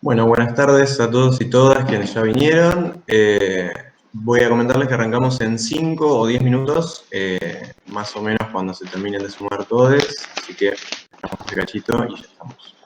Bueno, buenas tardes a todos y todas quienes ya vinieron. Voy a comentarles que arrancamos en 5 o 10 minutos, más o menos cuando se terminen de sumar todos, así que esperamos un cachito y ya estamos.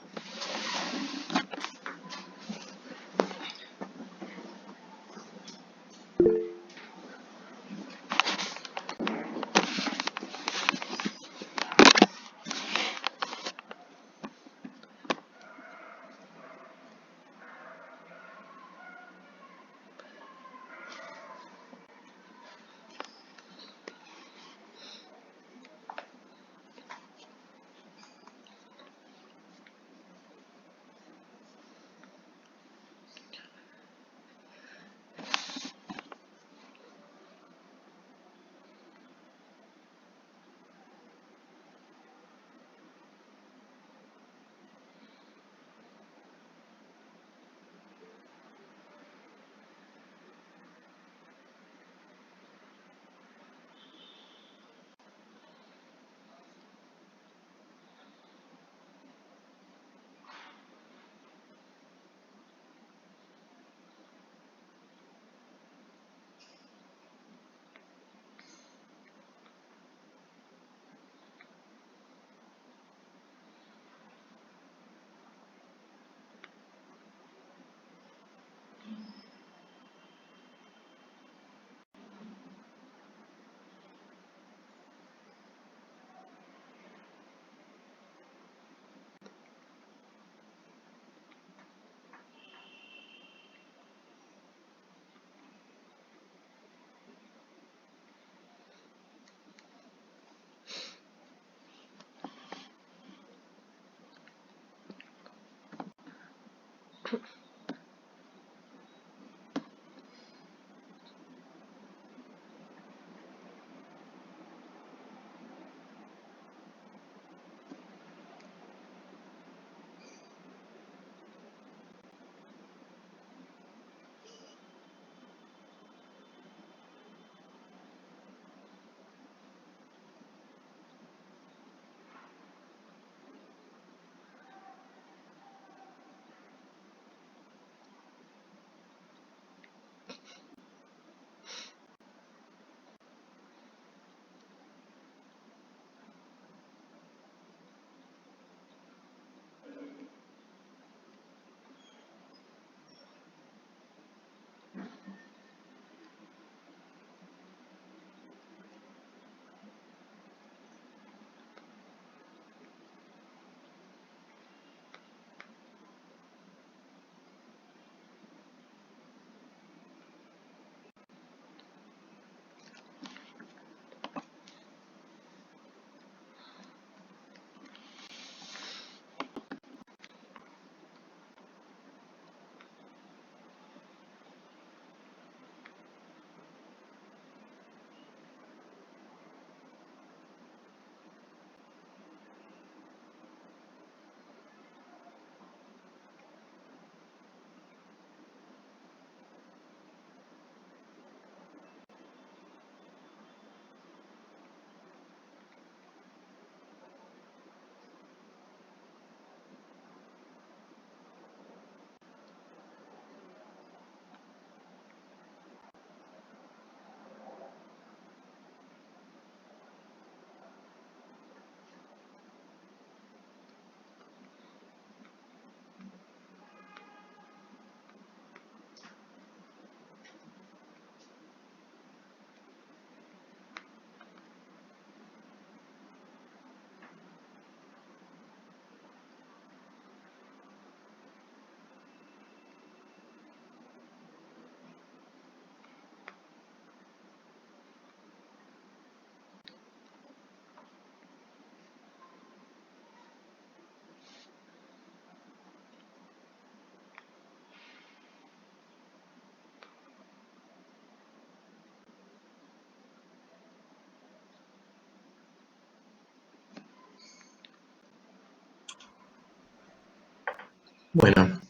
Bueno,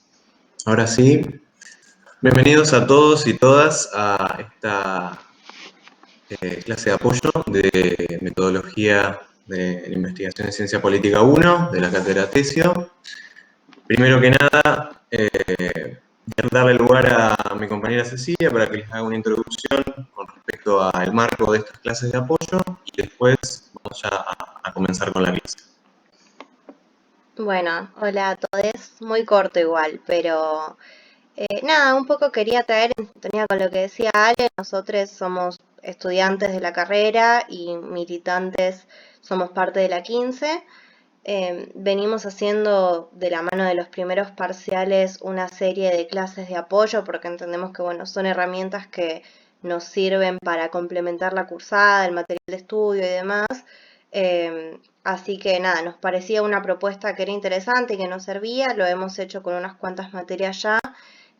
ahora sí, bienvenidos a todos y todas a esta clase de apoyo de metodología de la investigación en ciencia política 1 de la cátedra Tesio. Primero que nada, quiero darle lugar a mi compañera Cecilia para que les haga una introducción con respecto al marco de estas clases de apoyo y después vamos ya a comenzar con la clase. Bueno, hola a todos, muy corto igual, pero nada, un poco quería traer en sintonía con lo que decía Ale. Nosotros somos estudiantes de la carrera y militantes, somos parte de la 15. Venimos haciendo de la mano de los primeros parciales una serie de clases de apoyo porque entendemos que bueno, son herramientas que nos sirven para complementar la cursada, el material de estudio y demás. Así que nada, nos parecía una propuesta que era interesante y que nos servía. Lo hemos hecho con unas cuantas materias ya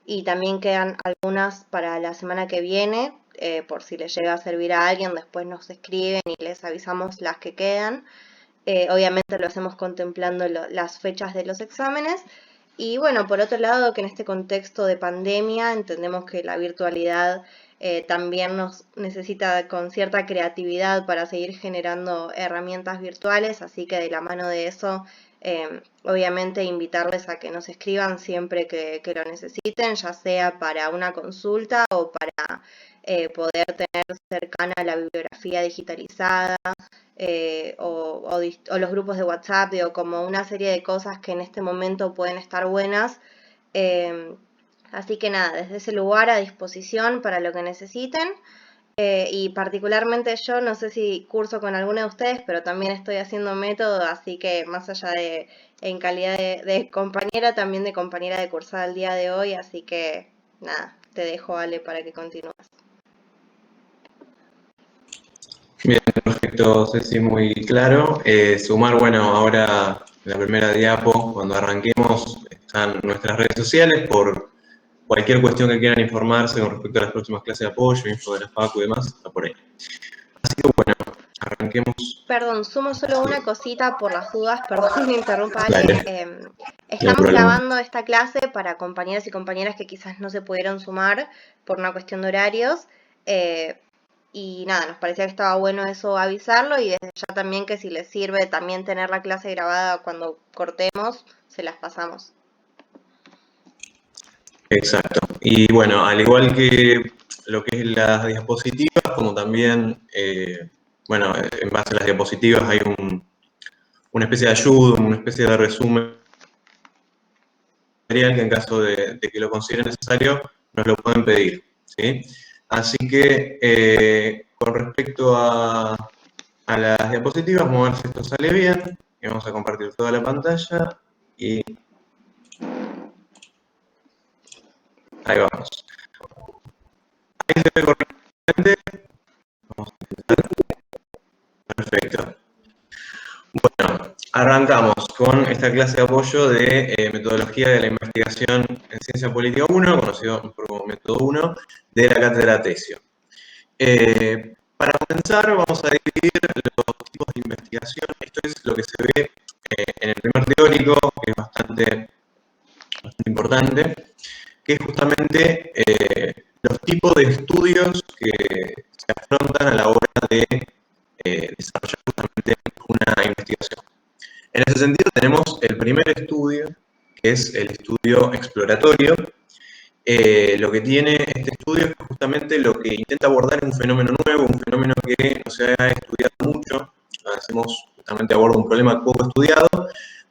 y también quedan algunas para la semana que viene. Por si les llega a servir a alguien, después nos escriben y les avisamos las que quedan. Obviamente lo hacemos contemplando las fechas de los exámenes. Y bueno, por otro lado, que en este contexto de pandemia entendemos que la virtualidad también nos necesita con cierta creatividad para seguir generando herramientas virtuales, así que de la mano de eso, obviamente invitarles a que nos escriban siempre que lo necesiten, ya sea para una consulta o para poder tener cercana la bibliografía digitalizada o los grupos de WhatsApp, digo, como una serie de cosas que en este momento pueden estar buenas. Eh, Así que nada, desde ese lugar a disposición para lo que necesiten. Y particularmente yo, no sé si curso con alguno de ustedes, pero también estoy haciendo método, así que más allá de en calidad de compañera, también de compañera de cursada el día de hoy, así que nada, te dejo Ale para que continúes. Bien, perfecto, Ceci, muy claro. Sumar, bueno, ahora en la primera diapo, cuando arranquemos, están nuestras redes sociales por cualquier cuestión que quieran informarse con respecto a las próximas clases de apoyo, info de la Facu y demás, está por ahí. Así que bueno, arranquemos. Perdón, sumo solo una cosita por las dudas, perdón me interrumpa Ale. Dale, no hay Estamos problema. grabando esta clase para compañeros y compañeras que quizás no se pudieron sumar por una cuestión de horarios. eh, y nada, nos parecía que estaba bueno eso avisarlo y desde ya también que si les sirve también tener la clase grabada cuando cortemos, se las pasamos. Exacto. Y bueno, al igual que lo que es las diapositivas, como también, bueno, en base a las diapositivas hay una especie de ayuda, una especie de resumen que en caso de que lo consideren necesario, nos lo pueden pedir. ¿Sí? Así que con respecto a las diapositivas, vamos a ver si esto sale bien. Y vamos a compartir toda la pantalla y ahí vamos. Ahí se ve correctamente. Vamos a intentar. Perfecto. Bueno, arrancamos con esta clase de apoyo de metodología de la investigación en ciencia política 1, conocido como método 1, de la cátedra Tesio. Para comenzar, vamos a dividir los tipos de investigación. Esto es lo que se ve en el primer teórico, que es bastante importante, que es justamente los tipos de estudios que se afrontan a la hora de desarrollar justamente una investigación. En ese sentido, tenemos el primer estudio, que es el estudio exploratorio. Lo que tiene este estudio es justamente lo que intenta abordar un fenómeno nuevo, un fenómeno que no se ha estudiado mucho. Hacemos justamente aborda un problema poco estudiado,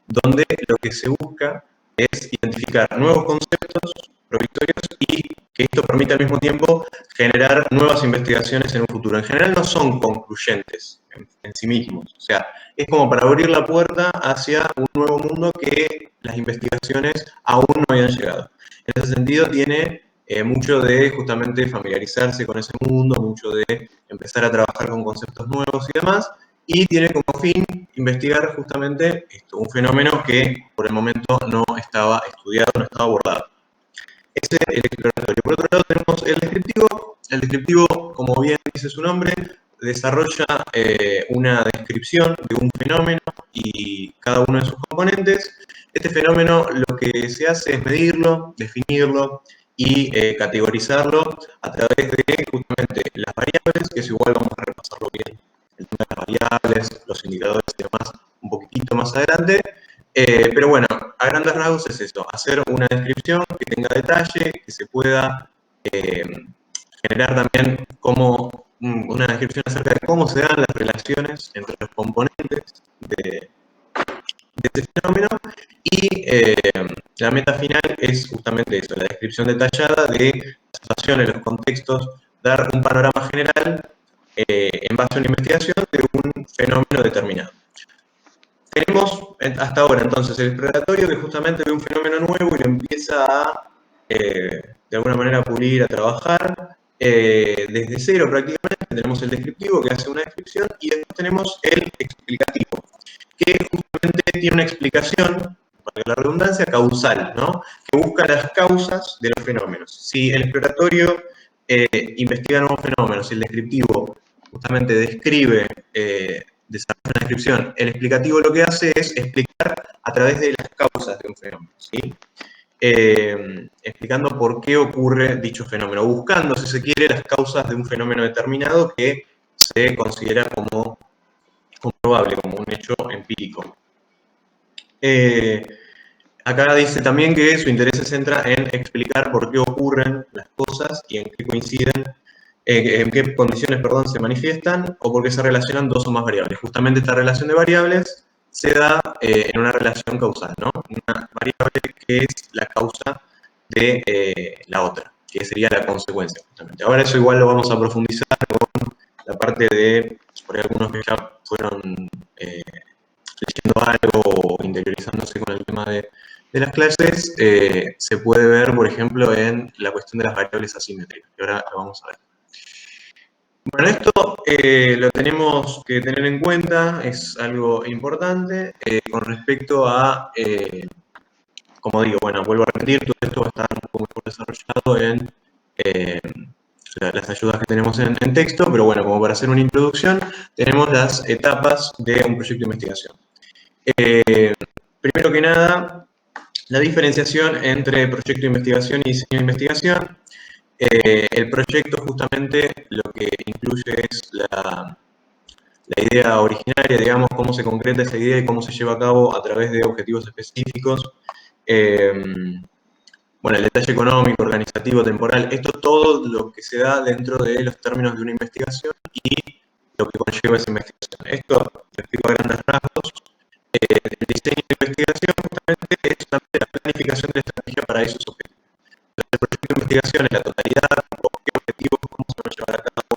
donde lo que se busca es identificar nuevos conceptos provisorios y que esto permita al mismo tiempo generar nuevas investigaciones en un futuro. En general no son concluyentes en sí mismos, o sea, es como para abrir la puerta hacia un nuevo mundo que las investigaciones aún no habían llegado. En ese sentido tiene mucho de justamente familiarizarse con ese mundo, mucho de empezar a trabajar con conceptos nuevos y demás, y tiene como fin investigar justamente esto, un fenómeno que por el momento no estaba estudiado, no estaba abordado. Ese es el exploratorio. Por otro lado tenemos el descriptivo. El descriptivo, como bien dice su nombre, desarrolla una descripción de un fenómeno y cada uno de sus componentes. Este fenómeno lo que se hace es medirlo, definirlo y categorizarlo a través de justamente las variables, que es igual, vamos a repasarlo bien, el tema de las variables, los indicadores y demás un poquitito más adelante. Pero bueno, a grandes rasgos es eso, hacer una descripción que tenga detalle, que se pueda generar también como una descripción acerca de cómo se dan las relaciones entre los componentes de ese fenómeno, y la meta final es justamente eso, la descripción detallada de las situaciones, los contextos, dar un panorama general en base a una investigación de un fenómeno determinado. Tenemos hasta ahora entonces el exploratorio, que justamente ve un fenómeno nuevo y lo empieza a, de alguna manera, pulir, a trabajar desde cero prácticamente. Tenemos el descriptivo, que hace una descripción, y después tenemos el explicativo, que justamente tiene una explicación, para la redundancia, causal, ¿no? Que busca las causas de los fenómenos. Si el exploratorio investiga nuevos fenómenos, si el descriptivo justamente describe, desarrolla una descripción, el explicativo lo que hace es explicar a través de las causas de un fenómeno, ¿sí? Explicando por qué ocurre dicho fenómeno, buscando, si se quiere, las causas de un fenómeno determinado que se considera como comprobable, como un hecho empírico. Acá dice también que su interés se centra en explicar por qué ocurren las cosas y en qué coinciden, en qué condiciones, perdón, se manifiestan, o por qué se relacionan dos o más variables. Justamente esta relación de variables se da en una relación causal, ¿no? Una variable que es la causa de la otra, que sería la consecuencia, justamente. Ahora eso igual lo vamos a profundizar con la parte de, por ahí algunos que ya fueron leyendo algo o interioριzándose con el tema de las clases, se puede ver, por ejemplo, en la cuestión de las variables asimétricas, que ahora lo vamos a ver. Bueno, esto lo tenemos que tener en cuenta, es algo importante con respecto a, como digo, bueno, vuelvo a repetir, todo esto va a estar un poco mejor desarrollado en las ayudas que tenemos en texto, pero bueno, como para hacer una introducción, tenemos las etapas de un proyecto de investigación. Primero que nada, la diferenciación entre proyecto de investigación y diseño de investigación. El proyecto justamente lo que incluye es la idea originaria, digamos, cómo se concreta esa idea y cómo se lleva a cabo a través de objetivos específicos. Bueno, el detalle económico, organizativo, temporal, esto todo lo que se da dentro de los términos de una investigación y lo que conlleva esa investigación. Esto lo explico a grandes rasgos. El diseño de investigación justamente es también la planificación de la estrategia para esos objetivos. Entonces, el proyecto de investigación es la totalidad, qué objetivos, cómo se van a llevar a cabo,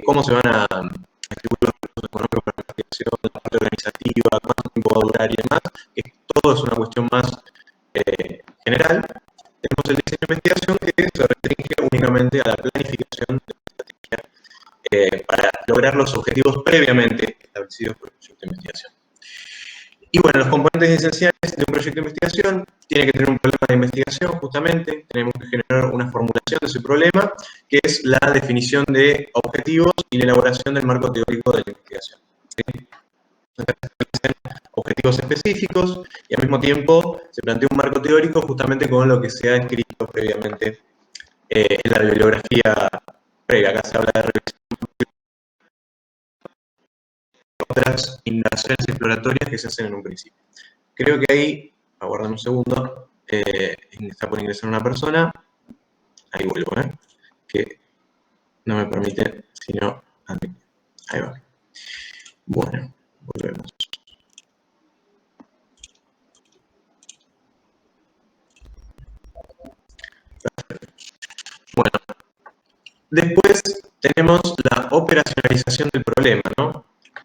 cómo se van a distribuir los recursos económicos para la investigación, la parte organizativa, cuánto tiempo va a durar y demás, que todo es una cuestión más general. Tenemos el diseño de investigación que se restringe únicamente a la planificación de la estrategia para lograr los objetivos previamente establecidos por el proyecto de investigación. Y bueno, los componentes esenciales de un proyecto de investigación tienen que tener un problema de investigación, justamente, tenemos que generar una formulación de ese problema, que es la definición de objetivos y la elaboración del marco teórico de la investigación. ¿Sí? Objetivos específicos y al mismo tiempo se plantea un marco teórico justamente con lo que se ha escrito previamente en la bibliografía previa. Acá se habla de otras indagaciones exploratorias que se hacen en un principio. Creo que ahí, aguarden un segundo, está por ingresar una persona, ahí vuelvo, que no me permite, sino, ahí va. Bueno, volvemos. Bueno, después tenemos la operacionalización del problema, ¿no?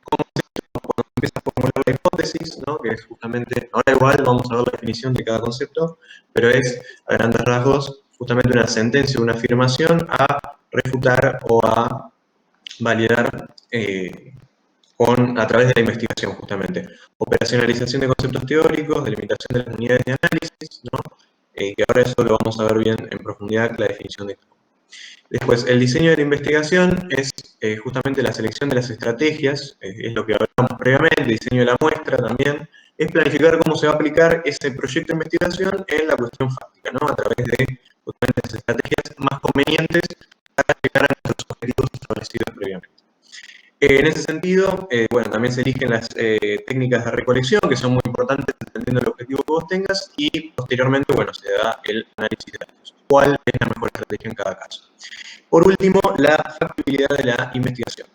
¿Cómo se hace? Cuando empieza a formular la hipótesis, ¿no? Que es justamente, ahora igual vamos a ver la definición de cada concepto, pero es, a grandes rasgos, justamente una sentencia, una afirmación a refutar o a validar a través de la investigación, justamente. Operacionalización de conceptos teóricos, delimitación de las unidades de análisis, ¿no? Que ahora eso lo vamos a ver bien en profundidad, la definición de esto. Después, el diseño de la investigación es justamente la selección de las estrategias, es lo que hablamos previamente, el diseño de la muestra también, es planificar cómo se va a aplicar ese proyecto de investigación en la cuestión fáctica, ¿no? A través de justamente las estrategias más convenientes para llegar a nuestros objetivos establecidos previamente. En ese sentido, bueno, también se eligen las técnicas de recolección, que son muy importantes dependiendo del objetivo que vos tengas, y posteriormente, bueno, se da el análisis de datos. ¿Cuál es la mejor estrategia en cada caso? Por último, la factibilidad de la investigación.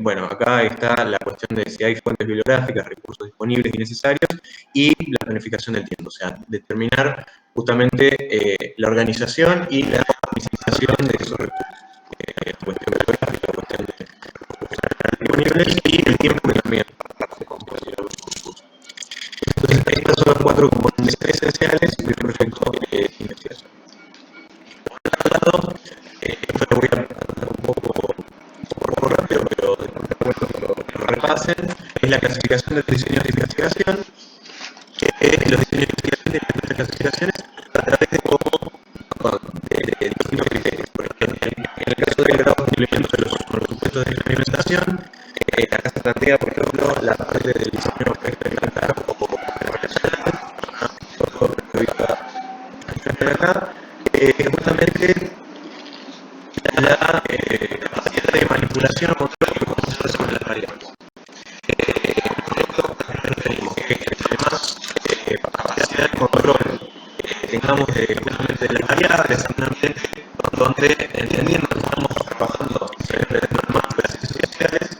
Bueno, acá está la cuestión de si hay fuentes bibliográficas, recursos disponibles y necesarios, y la planificación del tiempo, o sea, determinar justamente la organización y la optimización de esos recursos. La cuestión bibliográfica, la cuestión de disponibles y el tiempo que también se considera los recursos. Entonces, estas son las 4 componentes esenciales del proyecto de investigación. Por otro lado, esto lo voy a tratar un poco rápido, pero después que lo repasen, es la clasificación de diseños de investigación, que los diseños de investigación tienen estas clasificaciones a través de de distintos criterios. Por ejemplo, en el caso del grado de cumplimiento de los supuestos de experimentación, acá se plantea, por ejemplo, la parte del diseño experimental o operacional, todo lo que acá, justamente la capacidad de manipulación o control que podemos hacer sobre las variables. Con esto referimos que entre más capacidad de control tengamos justamente de las variables en un ambiente donde, entendiendo que estamos trabajando siempre de más clases sociales,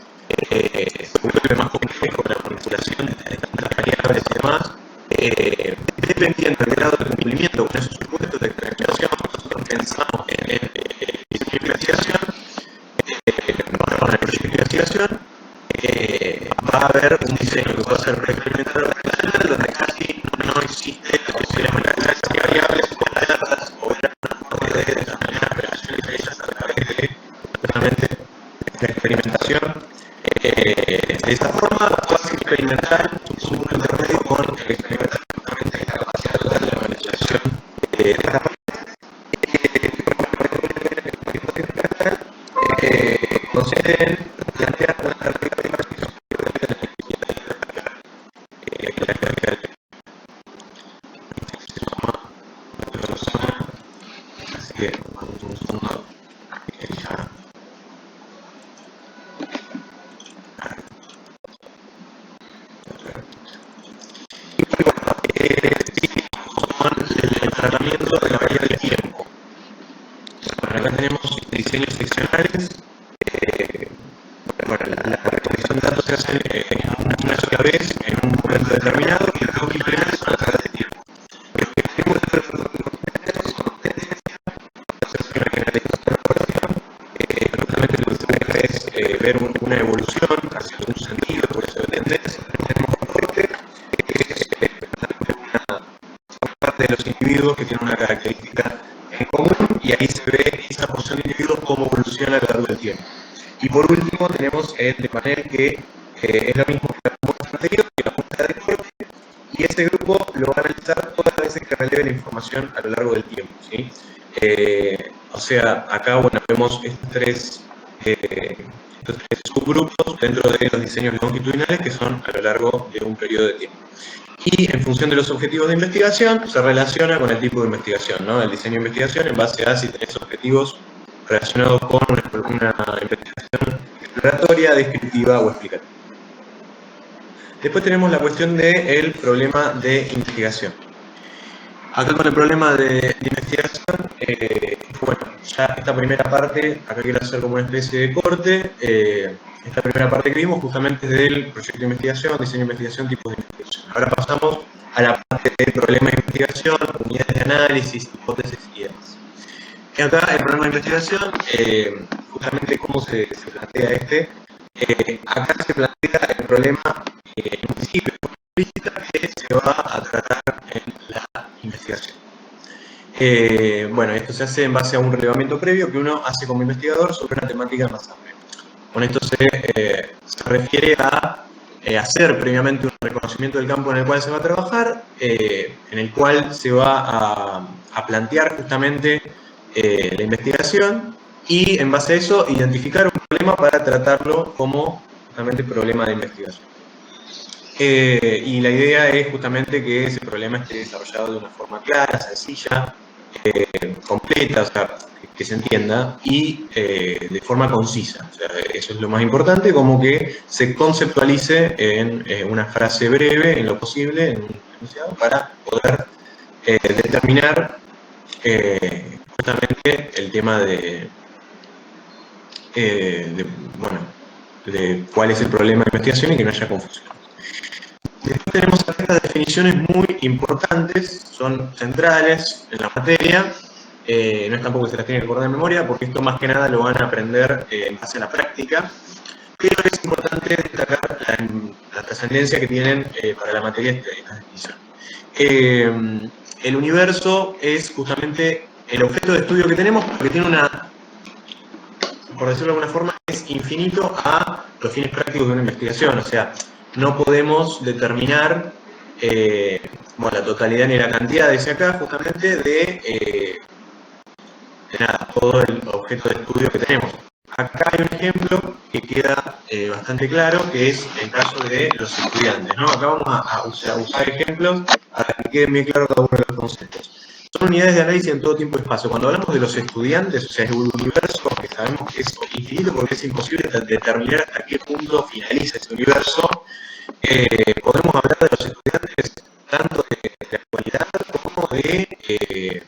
se vuelve más complejo la manipulación de tantas variables y demás, dependiendo del grado de cumplimiento con esos supuestos de experimentación. Nosotros pensamos en el diseño de investigación, con el proyecto de investigación, va a haber un diseño que puede ser experimental o operacional, donde casi no existe la posibilidad de manipular variables o datas o de determinar operaciones hechas a través de justamente la experimentación. De esa forma, cuasi experimental es un punto intermedio con el experimental justamente la capacidad total de la manipulación de esta parte. Consiste en plantear una característica así que vamos un segundo ya. Con el tratamiento de la variable del tiempo. Bueno, acá tenemos diseños seccionales. Bueno, la recolección de datos se hace una sola vez en un momento determinado y los dos implementos son a través de tiempo. Lo que queremos hacer son tendencias, hacer una generalización de la población. Justamente lo que se deja es ver una evolución hacia un sentido, por eso de tendencia. Tenemos un corte que es una parte de los individuos que tienen una característica en común y ahí se ve esa porción de individuos cómo evoluciona a lo largo del tiempo. Y por último tenemos el de panel que es lo mismo que la muestra anterior, que la muestra de corte, y ese grupo lo va a analizar todas las veces que releve la información a lo largo del tiempo, ¿sí? O sea, acá bueno, vemos estos tres subgrupos dentro de los diseños longitudinales que son a lo largo de un periodo de tiempo. Y en función de los objetivos de investigación, se relaciona con el tipo de investigación, ¿no? El diseño de investigación en base a si tenés objetivos relacionados con una investigación exploratoria, descriptiva o explicativa. Después tenemos la cuestión del problema de investigación. Acá con el problema de investigación, bueno, ya esta primera parte, acá quiero hacer como una especie de corte. Esta primera parte que vimos justamente es del proyecto de investigación, diseño de investigación, tipos de investigación. Ahora pasamos a la parte del problema de investigación, unidades de análisis, hipótesis y demás. Y acá el problema de investigación, justamente cómo se plantea acá se plantea el problema en un principio explícita que se va a tratar en la investigación. Bueno, esto se hace en base a un relevamiento previo que uno hace como investigador sobre una temática más amplia. Con esto se refiere a hacer previamente un reconocimiento del campo en el cual se va a trabajar, en el cual se va a plantear justamente la investigación y en base a eso identificar un problema para tratarlo como justamente problema de investigación. Y la idea es justamente que ese problema esté desarrollado de una forma clara, sencilla, completa, o sea, que se entienda, y de forma concisa. O sea, eso es lo más importante, como que se conceptualice en una frase breve, en lo posible, en un enunciado, para poder determinar justamente el tema bueno, de cuál es el problema de investigación y que no haya confusión. Después tenemos estas definiciones muy importantes, son centrales en la materia, no es tampoco que se las tiene que recordar de memoria, porque esto más que nada lo van a aprender en base a la práctica, pero es importante destacar la trascendencia que tienen para la materia estas definiciones. El universo es justamente el objeto de estudio que tenemos, porque tiene una, por decirlo de alguna forma, es infinito a los fines prácticos de una investigación. O sea, no podemos determinar bueno, la totalidad ni la cantidad, dice acá, justamente de nada, todo el objeto de estudio que tenemos. Acá hay un ejemplo que queda bastante claro, que es el caso de los estudiantes, ¿no? Acá vamos a usar ejemplos para que queden bien claros cada uno de los conceptos. Son unidades de análisis en todo tiempo y espacio. Cuando hablamos de los estudiantes, o sea, es un universo que sabemos que es infinito porque es imposible determinar hasta qué punto finaliza ese universo, podemos hablar de los estudiantes tanto de actualidad como de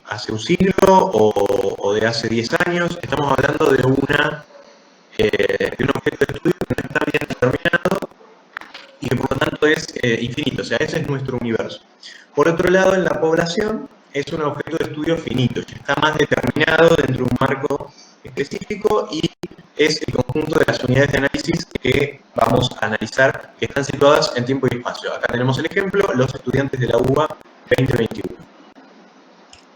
hace un siglo o de hace 10 años. Estamos hablando de de un objeto de estudio que no está bien determinado y que por lo tanto es infinito, o sea, ese es nuestro universo. Por otro lado, en la población es un objeto de estudio finito, ya está más determinado dentro de un marco específico y es el conjunto de las unidades de análisis que vamos a analizar, que están situadas en tiempo y espacio. Acá tenemos el ejemplo, los estudiantes de la UBA 2021.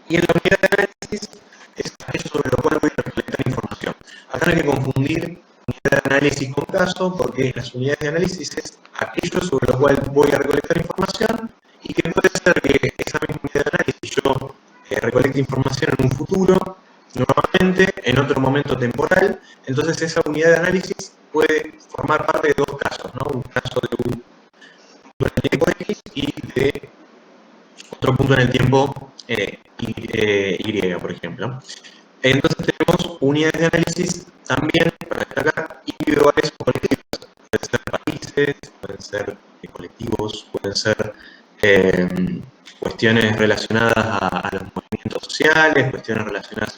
Y en la unidad de análisis es aquello sobre lo cual voy a recolectar información. Acá no hay que confundir unidad de análisis con caso, porque las unidades de análisis es aquello sobre lo cual voy a recolectar información y que puede ser que esa misma unidad de análisis yo recolecte información en un futuro, nuevamente, en otro momento temporal. Entonces esa unidad de análisis puede formar parte de dos casos, ¿no? Un caso de un punto en el tiempo X y de otro punto en el tiempo Y, por ejemplo. Entonces tenemos unidades de análisis también, para destacar, individuales o colectivas. Pueden ser países, pueden ser colectivos, pueden ser cuestiones relacionadas a los movimientos sociales, cuestiones relacionadas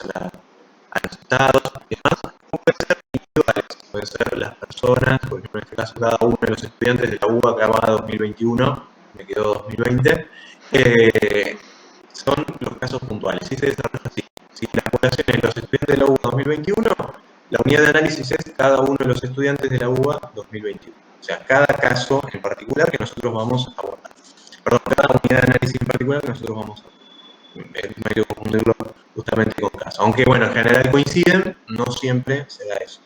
a los estados y demás, o pueden ser individuales, pueden ser las personas, por ejemplo, en este caso cada uno de los estudiantes de la UBA que va 2021, me quedó 2020, son los casos puntuales, si se desarrolla así. Si la población es los estudiantes de la UBA 2021, la unidad de análisis es cada uno de los estudiantes de la UBA 2021. O sea, cada caso en particular que nosotros vamos a abordar. Perdón, cada unidad de análisis en particular que nosotros vamos a abordar. No hay que confundirlo justamente con caso. Aunque, bueno, en general coinciden, no siempre se da eso.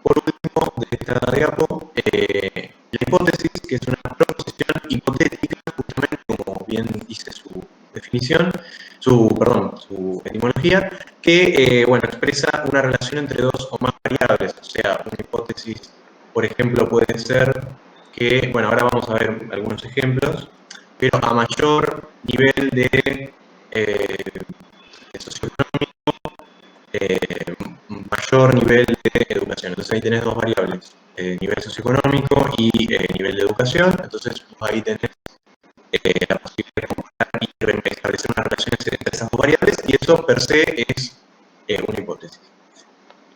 Por último, de esta diapo, la hipótesis, que es una proposición hipotética, justamente como bien dice su definición, su etimología, que bueno, expresa una relación entre dos o más variables. O sea, una hipótesis, por ejemplo, puede ser que, bueno, ahora vamos a ver algunos ejemplos, pero a mayor nivel de socioeconómico, mayor nivel de educación. Entonces ahí tenés dos variables, nivel socioeconómico y nivel de educación. Entonces ahí tenés la posibilidad de comparar y establecer unas relaciones entre esas dos variables y eso per se es una hipótesis.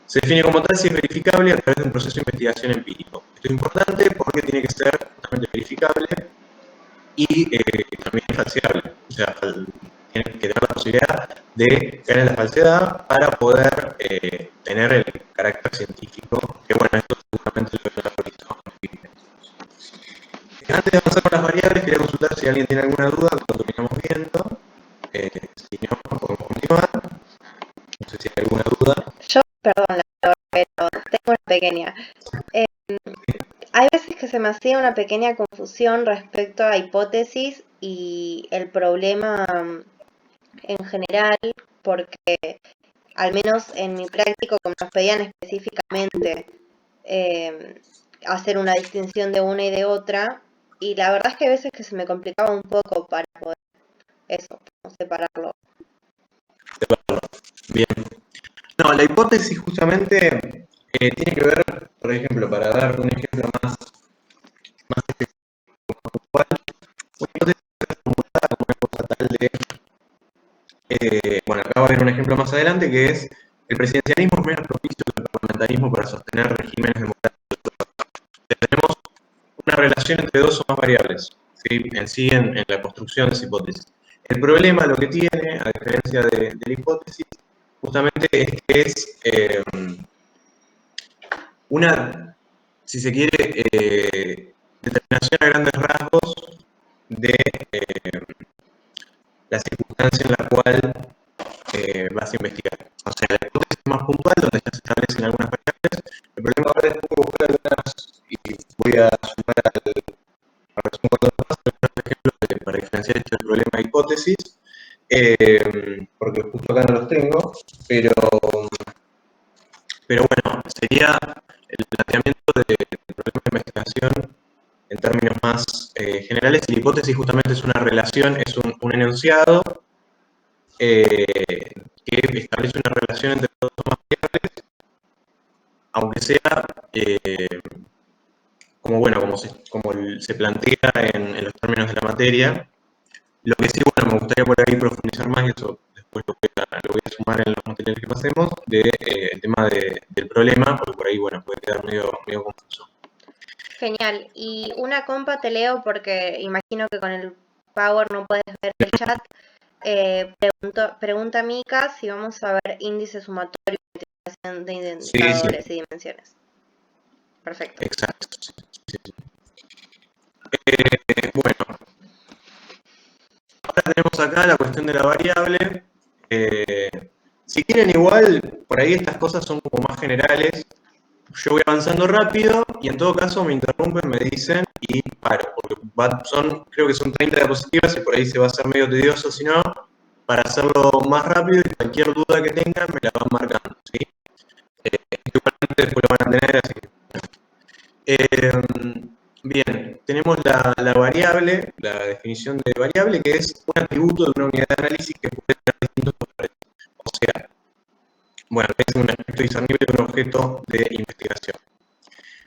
Se define como tal si es verificable a través de un proceso de investigación empírico. Esto es importante porque tiene que ser totalmente verificable y también falseable. O sea, tiene que tener la posibilidad de caer en la falsedad para poder tener el carácter científico, que bueno, esto seguramente lo verá ahorita. Antes de avanzar con las variables, quería consultar si alguien tiene alguna duda de lo que estamos viendo. Si no, podemos continuar. No sé si hay alguna duda. Yo, perdón, pero tengo una pequeña. Eh, Hay veces que se me hacía una pequeña confusión respecto a hipótesis y el problema en general, porque al menos en mi práctico, como nos pedían específicamente hacer una distinción de una y de otra. Y la verdad es que a veces que se me complicaba un poco para poder eso, como separarlo. Bien. No, la hipótesis justamente tiene que ver, por ejemplo, para dar un ejemplo más actual, una hipótesis es formulada como una cosa tal de, bueno, acá va a haber un ejemplo más adelante que es el presidencialismo es menos propicio que el parlamentarismo para sostener regímenes democráticos. Tenemos una relación entre dos o más variables, ¿sí? En la construcción de esa hipótesis. El problema lo que tiene, a diferencia de la hipótesis, justamente es que es una, si se quiere, determinación a grandes rasgos de la circunstancia en la cual vas a investigar. O sea, la hipótesis más puntual, donde ya se establecen algunas variables. El problema ahora es cómo buscar algunas, y voy a sumar al resumen cuando paso algunos ejemplos para diferenciar esto del problema de hipótesis, porque justo acá no los tengo, pero bueno, sería el planteamiento del problema de investigación en términos más generales. Y la hipótesis justamente es una relación, es un enunciado que establece una relación entre dos o más variables, aunque sea como se plantea en los términos de la materia. Lo que sí, bueno, me gustaría por ahí profundizar más, y eso después lo voy a sumar en los materiales que pasemos, el tema del problema, porque por ahí, bueno, puede quedar medio confuso. Genial. Y una compa te leo porque imagino que con el Power no puedes ver el chat. Pregunta Mika si vamos a ver índice sumatorio de indicadores y dimensiones. Perfecto. Exacto. Sí. Bueno, ahora tenemos acá la cuestión de la variable. Si quieren igual, por ahí estas cosas son como más generales. Yo voy avanzando rápido y en todo caso me interrumpen, me dicen y paro, porque creo que son 30 diapositivas y por ahí se va a hacer medio tedioso, si no, para hacerlo más rápido y cualquier duda que tengan me la van marcando, ¿sí? Igualmente después lo van a tener, así que... bien, tenemos la variable, la definición de variable, que es un atributo de una unidad de análisis que puede tener distintos valores. O sea, bueno, es un aspecto discernible de un objeto de investigación.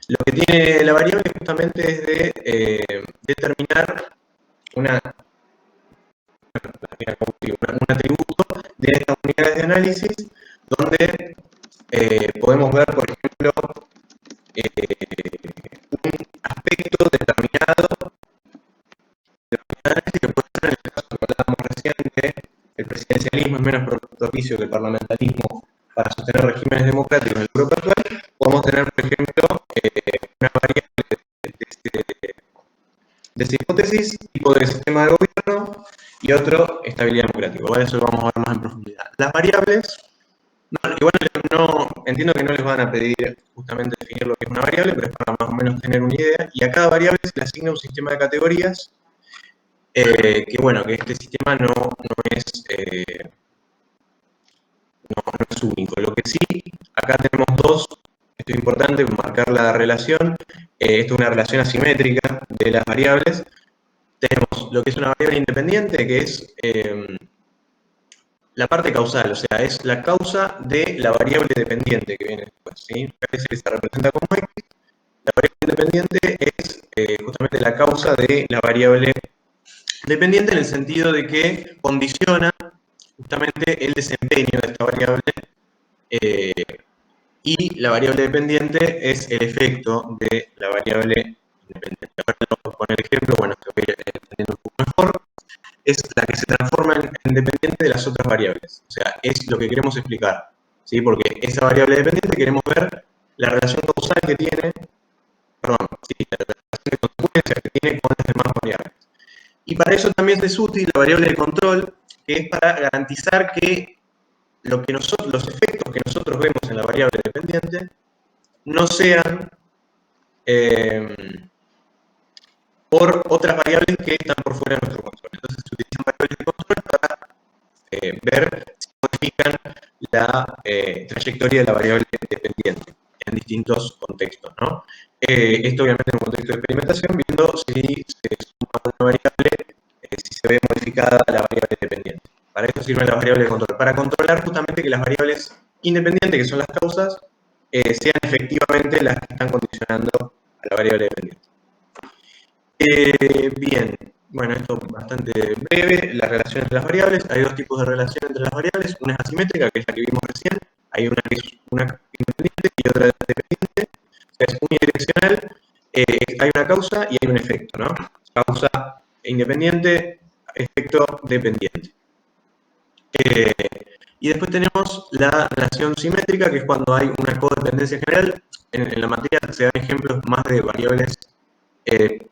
Lo que tiene la variable justamente es de determinar un atributo de estas unidades de análisis, donde podemos ver, por ejemplo, un aspecto determinado de análisis que puede ser, en el caso que hablábamos recién, de el presidencialismo es menos propicio que el parlamentarismo para sostener regímenes democráticos en el Europa actual. Podemos tener, por ejemplo, una variable de esa hipótesis, tipo de sistema de gobierno, y otro, estabilidad democrática. ¿Vale? Eso lo vamos a ver más en profundidad. Las variables, igual no, entiendo que no les van a pedir justamente definir lo que es una variable, pero es para más o menos tener una idea, y a cada variable se le asigna un sistema de categorías, que bueno, que este sistema no es único. Lo que sí, acá tenemos dos, esto es importante, marcar la relación, esto es una relación asimétrica de las variables. Tenemos lo que es una variable independiente, que es la parte causal, o sea, es la causa de la variable dependiente que viene después, ¿sí? Parece que se representa como X. La variable independiente es justamente la causa de la variable dependiente, en el sentido de que condiciona justamente el desempeño de esta variable, y la variable dependiente es el efecto de la variable independiente. Ahora vamos a poner ejemplo, bueno, que voy a ir entendiendo un poco mejor. Es la que se transforma en dependiente de las otras variables. O sea, es lo que queremos explicar, ¿sí? Porque esa variable dependiente queremos ver la relación causal que tiene, perdón, sí, la relación de consecuencia que tiene con las demás variables. Y para eso también es útil la variable de control, que es para garantizar que los efectos que nosotros vemos en la variable dependiente no sean por otras variables que están por fuera de nuestro control. Entonces se utilizan variables de control para ver si modifican la trayectoria de la variable dependiente. En en distintos contextos, ¿no? Esto obviamente en un contexto de experimentación, viendo si se suma una variable, si se ve modificada la variable dependiente. Para esto sirven las variables de control, para controlar justamente que las variables independientes, que son las causas, sean efectivamente las que están condicionando a la variable dependiente. Bien, bueno, esto es bastante breve, las relaciones entre las variables. Hay dos tipos de relación entre las variables, una es asimétrica, que es la que vimos recién, hay una que es una independiente y otra dependiente, o sea, es unidireccional, hay una causa y hay un efecto, ¿no? Causa independiente, efecto dependiente. Y después tenemos la relación simétrica, que es cuando hay una codependencia general. En la materia se dan ejemplos más de variables que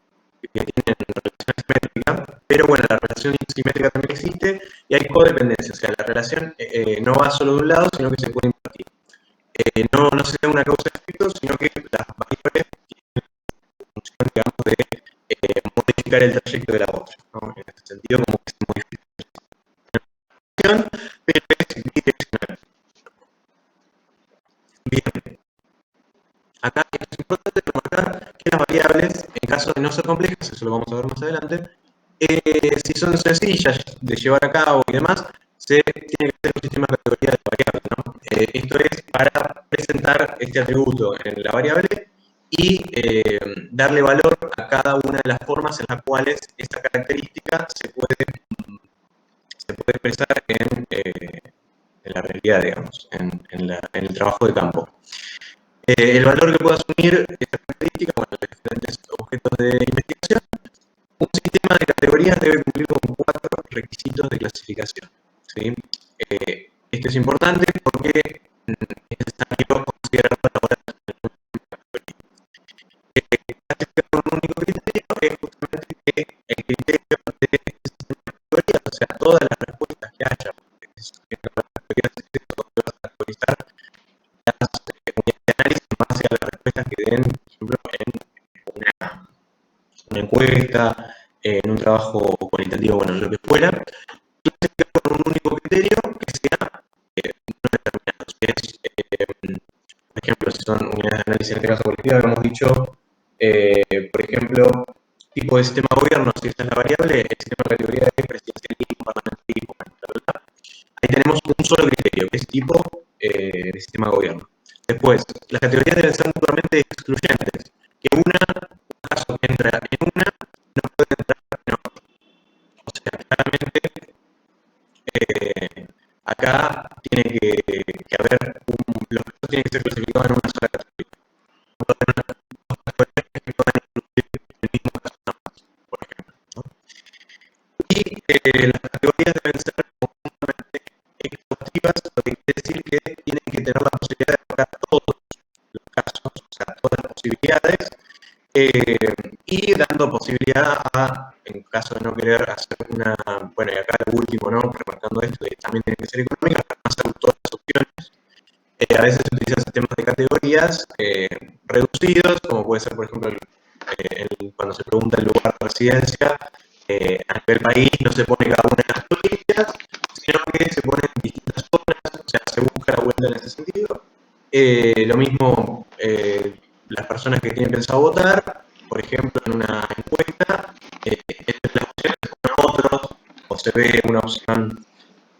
tienen relación simétrica, pero bueno, la relación simétrica también existe y hay codependencia, o sea, la relación no va solo de un lado, sino que se puede invertir. No se da una causa-efecto, sino que las variables tienen la función, digamos, de modificar el trayecto de la otra, ¿no? En este sentido, como que se modifica la relación, pero es bidireccional. Bien. Acá es importante remarcar que las variables, en caso de no ser complejas, eso lo vamos a ver más adelante, si son sencillas de llevar a cabo y demás, se tiene que hacer un sistema de categoría de variables, ¿no? Esto es para presentar este atributo en la variable y darle valor a cada una de las formas en las cuales esta característica se puede expresar en la realidad, digamos, en el trabajo de campo. El valor que puede asumir esta característica, bueno, los diferentes objetos de investigación, un sistema de categorías debe cumplir con 4 requisitos de clasificación, ¿sí? Esto es importante porque es necesario considerarlo a la hora de hacer una categoría. Clasificar con un único criterio es justamente que el criterio de este sistema de categorías, o sea, todas las respuestas que haya, porque es que las categorías se van a categorizar las unidades de análisis en base a las respuestas que den, por ejemplo, en una encuesta, en un trabajo cualitativo, bueno, lo que fuera, clasificar con un único criterio que sea no determinado. Si es, por ejemplo, si son unidades de análisis en este caso colectivo, habíamos dicho, por ejemplo, tipo de sistema de gobierno, si esa es la variable, el sistema de categoría es presidencialismo, parlamentarismo, bla, bla, bla. Ahí tenemos un solo criterio, que es tipo de sistema de gobierno. Después, las categorías deben ser mutuamente excluyentes, que un caso que entra en una no puede entrar en otra. O sea, claramente acá tiene que haber los casos tienen que ser clasificados en una sola categoría. No puede haber dos categorías que puedan incluir el mismo caso nada más, por ejemplo, ¿no? Y las categorías deben ser conjuntamente exhaustivas, lo que quiere decir que tienen que tener la posibilidad de abarcar todos los casos, o sea, todas las posibilidades, y dando posibilidad a, en caso de no querer hacer una, bueno, y acá lo último, ¿no? Remarcando esto, que también tiene que ser económica, para no hacer todas las opciones. A veces se utilizan sistemas de categorías reducidos, como puede ser, por ejemplo, cuando se pregunta el lugar de residencia, a nivel país no se pone cada una de las provincias, sino que se ponen distintas zonas, o sea, se busca la vuelta en ese sentido. Lo mismo, las personas que tienen pensado votar, por ejemplo, en una encuesta, entre las opciones se ponen otros, o se ve una opción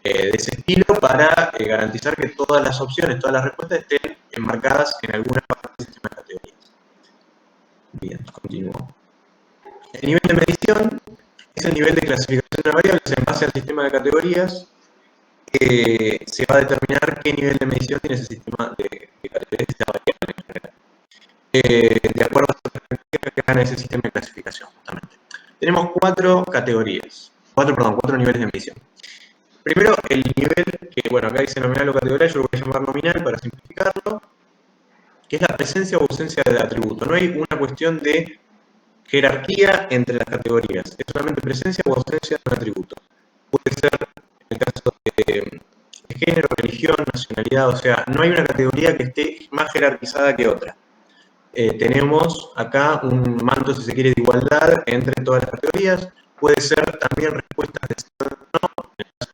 de ese estilo para garantizar que todas las opciones, todas las respuestas estén enmarcadas en alguna parte del sistema de categorías. Bien, continúo. El nivel de medición es el nivel de clasificación de variables en base al sistema de categorías. Se va a determinar qué nivel de medición tiene ese sistema de categorías, esa variable en general. De acuerdo a las características que dan ese sistema de clasificación, justamente. Tenemos 4 categorías, 4 niveles de medición. Primero, el nivel, que bueno, acá dice nominal o categoría, yo lo voy a llamar nominal para simplificarlo, que es la presencia o ausencia del atributo. No hay una cuestión de jerarquía entre las categorías, es solamente presencia o ausencia de un atributo. Puede ser, en el caso de género, religión, nacionalidad, o sea, no hay una categoría que esté más jerarquizada que otra. Tenemos acá un manto, si se quiere, de igualdad entre todas las categorías. Puede ser también respuestas de sí o no, en el caso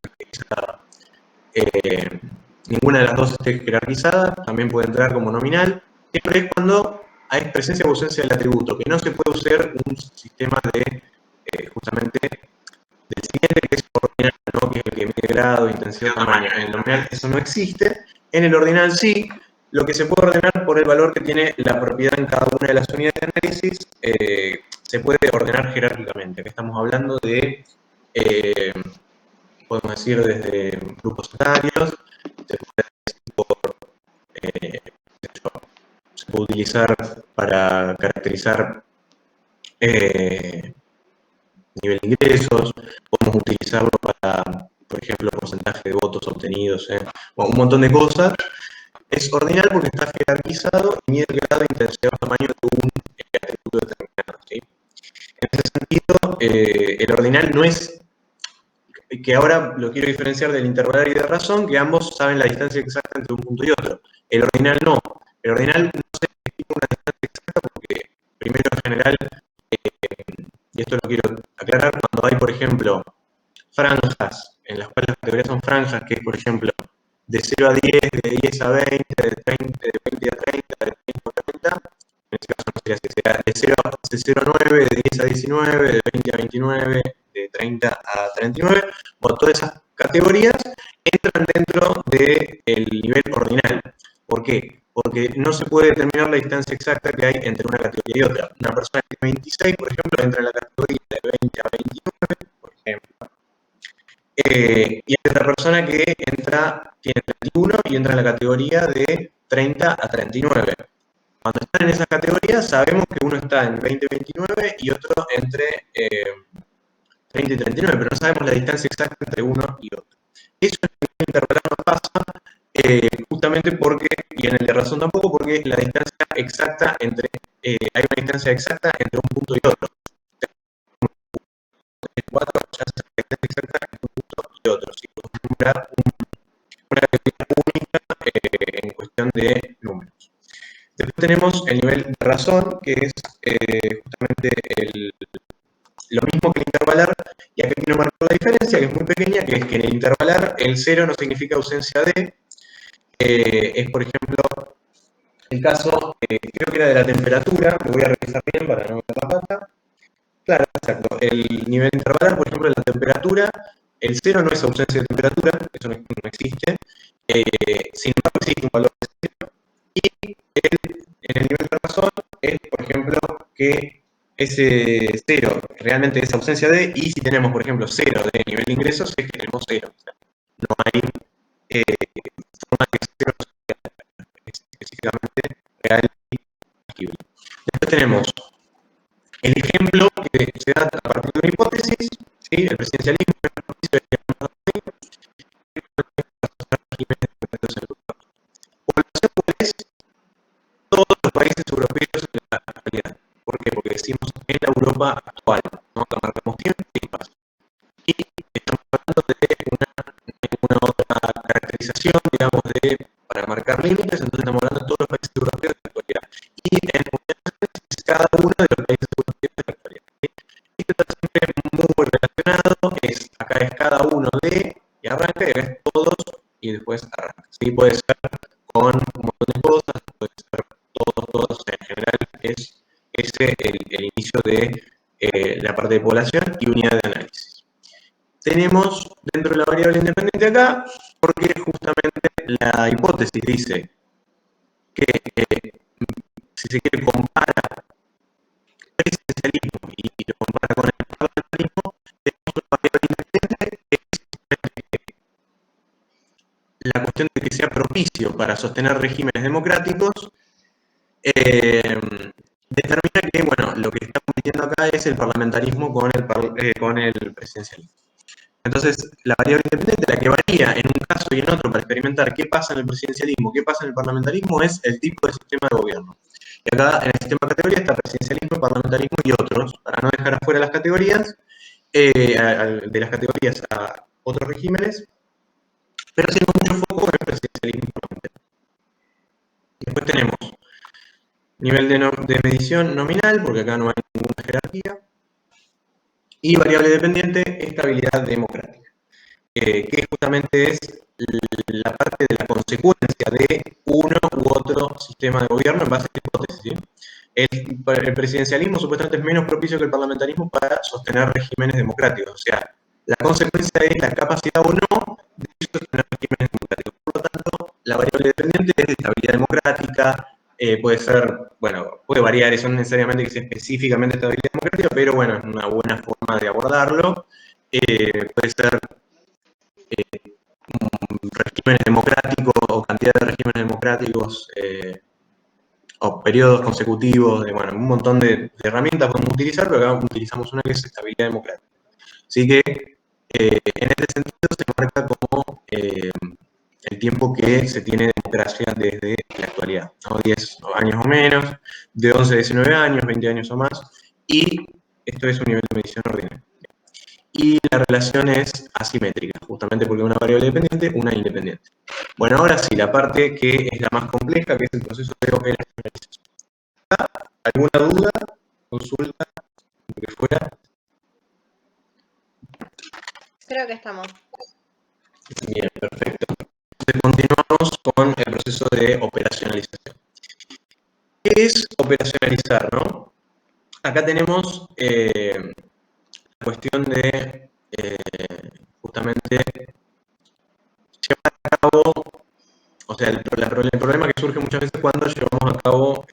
de que ninguna de las dos esté jerarquizada, también puede entrar como nominal. siempre es cuando hay presencia o ausencia del atributo, que no se puede usar un sistema de, justamente, del siguiente, que es ordinal, ¿no? Que es el que mide grado, intensidad, tamaño. En el nominal eso no existe. En el ordinal sí. Lo que se puede ordenar por el valor que tiene la propiedad en cada una de las unidades de análisis, se puede ordenar jerárquicamente. Aquí estamos hablando de, podemos decir, desde grupos etarios, se puede decir por, se puede utilizar para caracterizar nivel de ingresos, podemos utilizarlo para, por ejemplo, porcentaje de votos obtenidos, bueno, un montón de cosas. Es ordinal porque está jerarquizado y mide el grado, intensidad o tamaño de un atributo determinado, ¿sí? En ese sentido, el ordinal no es, que ahora lo quiero diferenciar del intervalar y de razón, que ambos saben la distancia exacta entre un punto y otro. El ordinal no. El ordinal no se define una distancia exacta porque, primero, en general, y esto lo quiero aclarar, cuando hay, por ejemplo, franjas, en las cuales las categorías son franjas, que es, por ejemplo, de 0 a 10, de 10 a 20, de 20 a 30, de 30 a 40, en este caso no sería así, sería de 0 a 9, de 10 a 19, de 20 a 29, de 30 a 39, bueno, todas esas categorías entran dentro del nivel ordinal. ¿Por qué? Porque no se puede determinar la distancia exacta que hay entre una categoría y otra. Una persona que tiene 26, por ejemplo, entra en la categoría de 20 a 29, por ejemplo. Y hay otra persona que tiene 31 y entra en la categoría de 30 a 39. Cuando están en esas categorías, sabemos que uno está en 20 y 29 y otro entre 30 y 39, pero no sabemos la distancia exacta entre uno y otro. Eso en el intervalar no pasa, justamente porque, y en el de razón tampoco, porque la distancia exacta entre, hay una distancia exacta entre un punto y otro. 4 ya es la distancia exacta entre un punto y otro. Si una categoría única en cuestión de números. Después tenemos el nivel de razón, que es justamente lo mismo que el intervalar, y acá quiero marcar la diferencia, que es muy pequeña, que es que en el intervalar el 0 no significa ausencia de, es por ejemplo el caso, creo que era de la temperatura, lo voy a revisar bien para no meter la pata. Claro, exacto. El nivel intervalar, por ejemplo, en la temperatura, el 0 no es ausencia de temperatura, eso no existe. Sin embargo, existe un valor de 0. Y en el nivel de razón es, por ejemplo, que ese 0 realmente es ausencia de, y si tenemos, por ejemplo, 0 de nivel de ingresos, es que tenemos 0. O sea, no hay forma de que 0 sea específicamente real y tangible. Después tenemos el ejemplo que se da a partir de una hipótesis, ¿sí? El presidencialismo es un propicio de población es todos los países europeos en la actualidad. ¿Por qué? Porque decimos en la Europa actual, ¿no? Acá marcamos tiempo y paso. Y estamos hablando de una otra caracterización, digamos, para marcar límites, entonces estamos hablando de todos los países europeos de la actualidad. Y en es cada uno de los países europeos de la actualidad. Esto está siempre muy relacionado, acá es cada uno de, y arranca, y es todos, y después arranca. ¿Sí? Puede ser con un montón de cosas, puede ser todos, en general es ese el inicio de la parte de población y unidad de análisis. Tenemos dentro de la variable independiente acá, porque justamente la hipótesis dice que si se quiere compara presidencialismo y lo compara con el parlamentarismo, tenemos una variable independiente que es la cuestión de que sea propicio para sostener regímenes democráticos, determina que, bueno, lo que está compitiendo acá es el parlamentarismo con el presidencialismo. Entonces, la variable independiente, la que varía en un caso y en otro para experimentar qué pasa en el presidencialismo, qué pasa en el parlamentarismo, es el tipo de sistema de gobierno. Y acá en el sistema de categorías está presidencialismo, parlamentarismo y otros, para no dejar afuera las categorías, de las categorías a otros regímenes, pero haciendo mucho foco en el presidencialismo y parlamentarismo. Después tenemos nivel de medición nominal, porque acá no hay ninguna jerarquía, y variable dependiente, estabilidad democrática, que justamente es la parte de la consecuencia de uno u otro sistema de gobierno en base a la hipótesis, ¿sí? El presidencialismo supuestamente es menos propicio que el parlamentarismo para sostener regímenes democráticos. O sea, la consecuencia es la capacidad o no de sostener regímenes democráticos. Por lo tanto, la variable dependiente es de estabilidad democrática, puede ser, bueno, puede variar, eso no necesariamente que sea específicamente estabilidad democrática, pero bueno, es una buena forma de abordarlo. Puede ser regímenes democráticos o cantidad de regímenes democráticos o periodos consecutivos, bueno, un montón de herramientas podemos utilizar, pero acá utilizamos una que es estabilidad democrática. Así que en este sentido se marca como el tiempo que se tiene democracia desde la actualidad, ¿no? 10 años o menos, de 11 a 19 años, 20 años o más, y esto es un nivel de medición ordinario. Y la relación es asimétrica, justamente porque una variable dependiente, una independiente. Bueno, ahora sí, la parte que es la más compleja, que es el proceso de operacionalización. ¿Alguna duda? ¿Consulta? Lo que fuera. Creo que estamos. Bien, perfecto. Entonces continuamos con el proceso de operacionalización. ¿Qué es operacionalizar, no? Acá tenemos la cuestión de justamente llevar a cabo, o sea, el problema que surge muchas veces cuando llevamos a cabo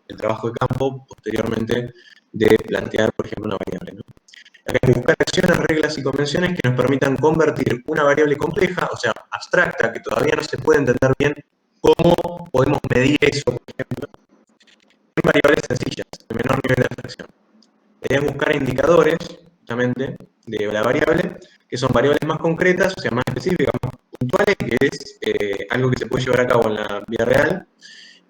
el trabajo de campo posteriormente de plantear, por ejemplo, una variable, ¿no? Hay que buscar acciones, reglas y convenciones que nos permitan convertir una variable compleja, o sea, abstracta, que todavía no se puede entender bien cómo podemos medir eso, por ejemplo, en variables sencillas, de menor nivel de abstracción. La idea es buscar indicadores, justamente, de la variable, que son variables más concretas, o sea, más específicas, más puntuales, que es algo que se puede llevar a cabo en la vida real,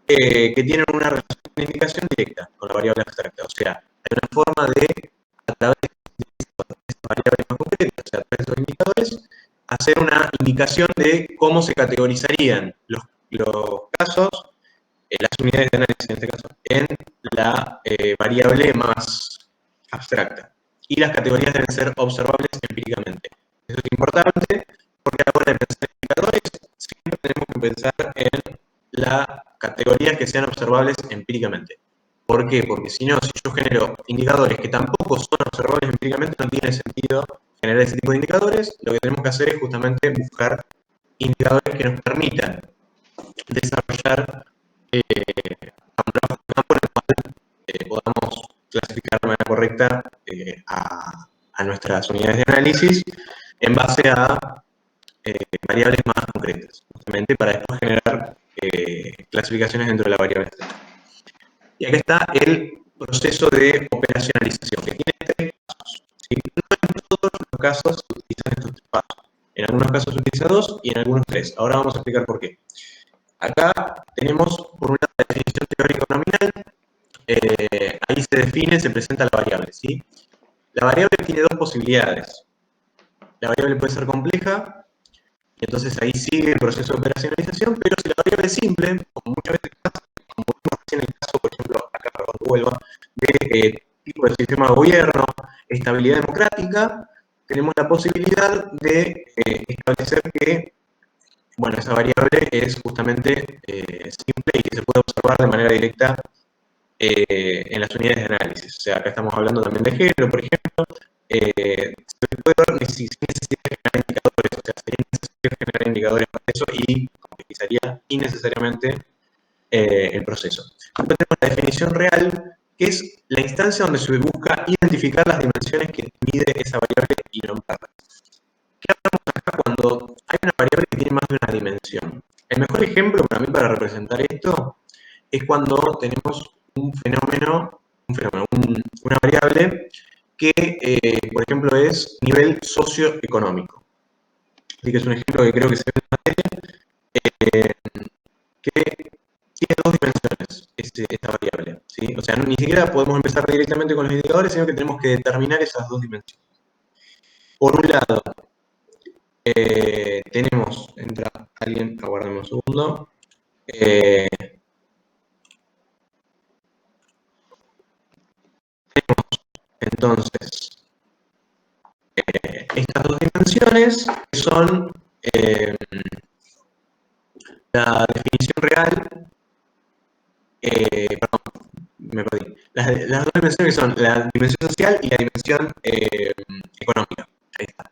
que tienen una relación de indicación directa con la variable abstracta. O sea, hay una forma de, a través de esas variables más concretas, o sea, a través de esos indicadores, hacer una indicación de cómo se categorizarían los casos, las unidades de análisis en este caso, en la variable más abstracta. Y las categorías deben ser observables empíricamente. Eso es importante porque a la hora de pensar en indicadores, siempre tenemos que pensar en las categorías que sean observables empíricamente. ¿Por qué? Porque si no, si yo genero indicadores que tampoco son observables empíricamente, no tiene sentido generar ese tipo de indicadores. Lo que tenemos que hacer es justamente buscar indicadores que nos permitan desarrollar un trabajo de campo en el cual podamos clasificar de manera correcta a nuestras unidades de análisis en base a variables más concretas, justamente para después generar clasificaciones dentro de la variable. Y acá está el proceso de operacionalización, que tiene tres pasos, ¿sí? No en todos los casos se utilizan estos tres pasos. En algunos casos se utiliza dos y en algunos tres. Ahora vamos a explicar por qué. Acá tenemos, por un lado, la definición teórica nominal. Ahí se define, se presenta la variable, ¿sí? La variable tiene dos posibilidades. La variable puede ser compleja, y entonces ahí sigue el proceso de operacionalización, pero si la variable es simple, como muchas veces pasa, como vimos en el caso, por ejemplo, acá cuando vuelva, de tipo de sistema de gobierno, estabilidad democrática, tenemos la posibilidad de establecer que, bueno, esa variable es justamente simple y que se puede observar de manera directa en las unidades de análisis. O sea, acá estamos hablando también de género, por ejemplo. Se puede ver sin necesidad de generar indicadores, o sea, sería necesario generar indicadores para eso y complejizzaría innecesariamente el proceso. Después tenemos la definición real, que es la instancia donde se busca identificar las dimensiones que mide esa variable y nombrarla. ¿Qué hablamos acá cuando hay una variable que tiene más de una dimensión? El mejor ejemplo para mí para representar esto es cuando tenemos un fenómeno, una variable que, por ejemplo, es nivel socioeconómico. Así que es un ejemplo que creo que se ve en la materia, que tiene dos dimensiones esta variable, ¿sí? O sea, ni siquiera podemos empezar directamente con los indicadores, sino que tenemos que determinar esas dos dimensiones. Por un lado, tenemos, entra alguien, aguardemos un segundo. Entonces, estas dos dimensiones que son la definición real, perdón, me perdí. Las dos dimensiones que son la dimensión social y la dimensión económica. Ahí está.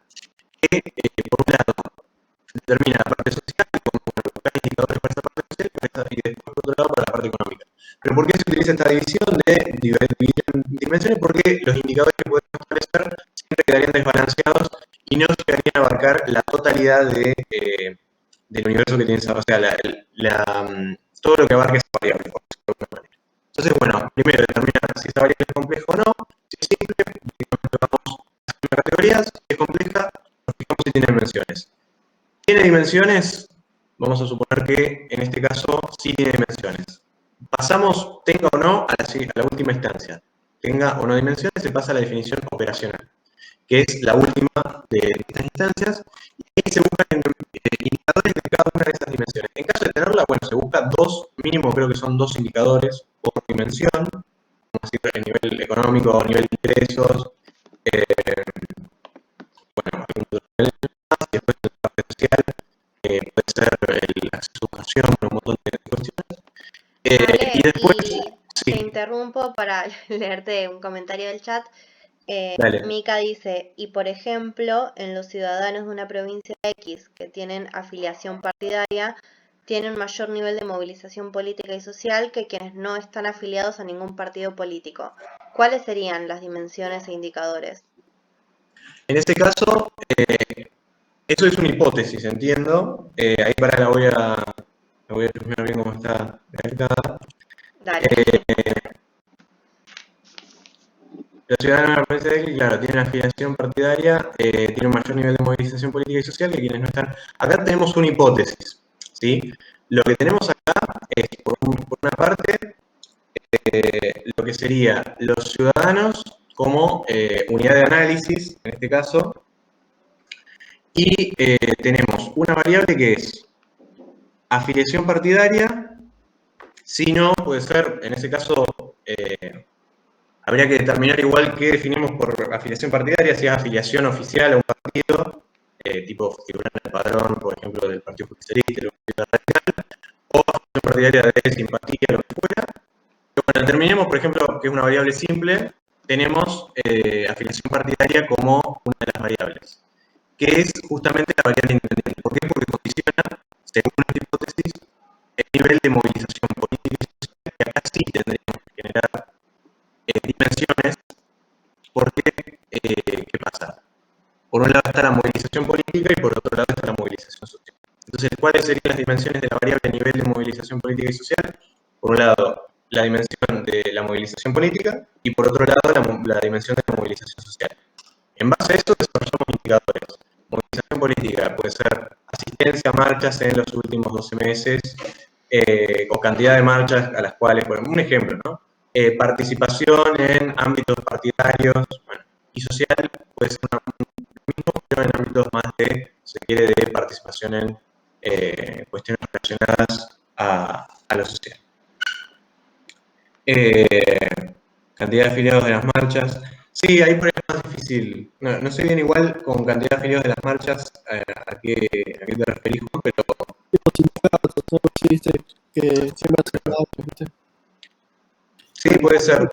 Que, por un lado, determina la parte social, como colocar indicadores para esa parte social, y después, por otro lado, para la parte económica. Pero ¿por qué se utiliza esta división de dividir en dimensiones? Porque los indicadores que podemos establecer siempre quedarían desbalanceados y no llegarían a abarcar la totalidad del universo que tiene esa, o sea, todo lo que abarca esa variable, por decirlo de alguna manera. Entonces, bueno, primero determinar si esa variable es compleja o no. Si es simple, vamos haciendo categorías. Si es compleja, nos fijamos si tiene dimensiones. ¿Tiene dimensiones? Vamos a suponer que en este caso sí tiene dimensiones. Pasamos, tenga o no, a la última instancia. Tenga o no dimensiones, se pasa a la definición operacional, que es la última de estas instancias, y ahí se buscan indicadores de cada una de esas dimensiones. En caso de tenerla, bueno, se busca mínimo creo que son 2 indicadores por dimensión, como decir, a nivel económico o a nivel de ingresos, bueno, y después en la parte social, puede ser el acceso a educación, un montón de cuestiones. Y después, te interrumpo para leerte un comentario del chat. Mica dice, y por ejemplo, en los ciudadanos de una provincia X que tienen afiliación partidaria, tienen mayor nivel de movilización política y social que quienes no están afiliados a ningún partido político. ¿Cuáles serían las dimensiones e indicadores? En este caso, eso es una hipótesis, entiendo. Ahí la voy a chusmear bien cómo está redactada. Dale. Los ciudadanos de la provincia de X, claro, tienen afiliación partidaria, tienen un mayor nivel de movilización política y social que quienes no están. Acá tenemos una hipótesis, ¿sí? Lo que tenemos acá es, por una parte, lo que sería los ciudadanos como unidad de análisis, en este caso, y tenemos una variable que es afiliación partidaria, si no, puede ser, en ese caso, habría que determinar igual qué definimos por afiliación partidaria, si es afiliación oficial a un partido, tipo figurar en el padrón, por ejemplo, del Partido Justicialista, del Partido Radical, o afiliación partidaria de simpatía, lo que fuera. Pero bueno, determinemos, por ejemplo, que es una variable simple, tenemos afiliación partidaria como una de las variables, que es justamente la variable independiente. ¿Por qué? Porque condiciona, según la hipótesis, el nivel de movilización política y social, que acá sí tendríamos que generar dimensiones, porque, ¿qué pasa? Por un lado está la movilización política y por otro lado está la movilización social. Entonces, ¿cuáles serían las dimensiones de la variable a nivel de movilización política y social? Por un lado, la dimensión de la movilización política y por otro lado, la dimensión de la movilización social. En base a esto desarrollamos indicadores. Movilización política puede ser asistencia a marchas en los últimos 12 meses, o cantidad de marchas a las cuales, por un ejemplo, ¿no? Participación en ámbitos partidarios, bueno, y social puede ser lo mismo, pero en ámbitos más se quiere, de participación en cuestiones relacionadas a lo social. Cantidad de afiliados de las marchas. Sí, ahí por ahí es más difícil. No sé bien igual con cantidad de afiliados de las marchas a qué te referís, pero... Los sindicatos, algo así, ¿viste? Que siempre hacen nada, ¿viste? Sí, puede ser.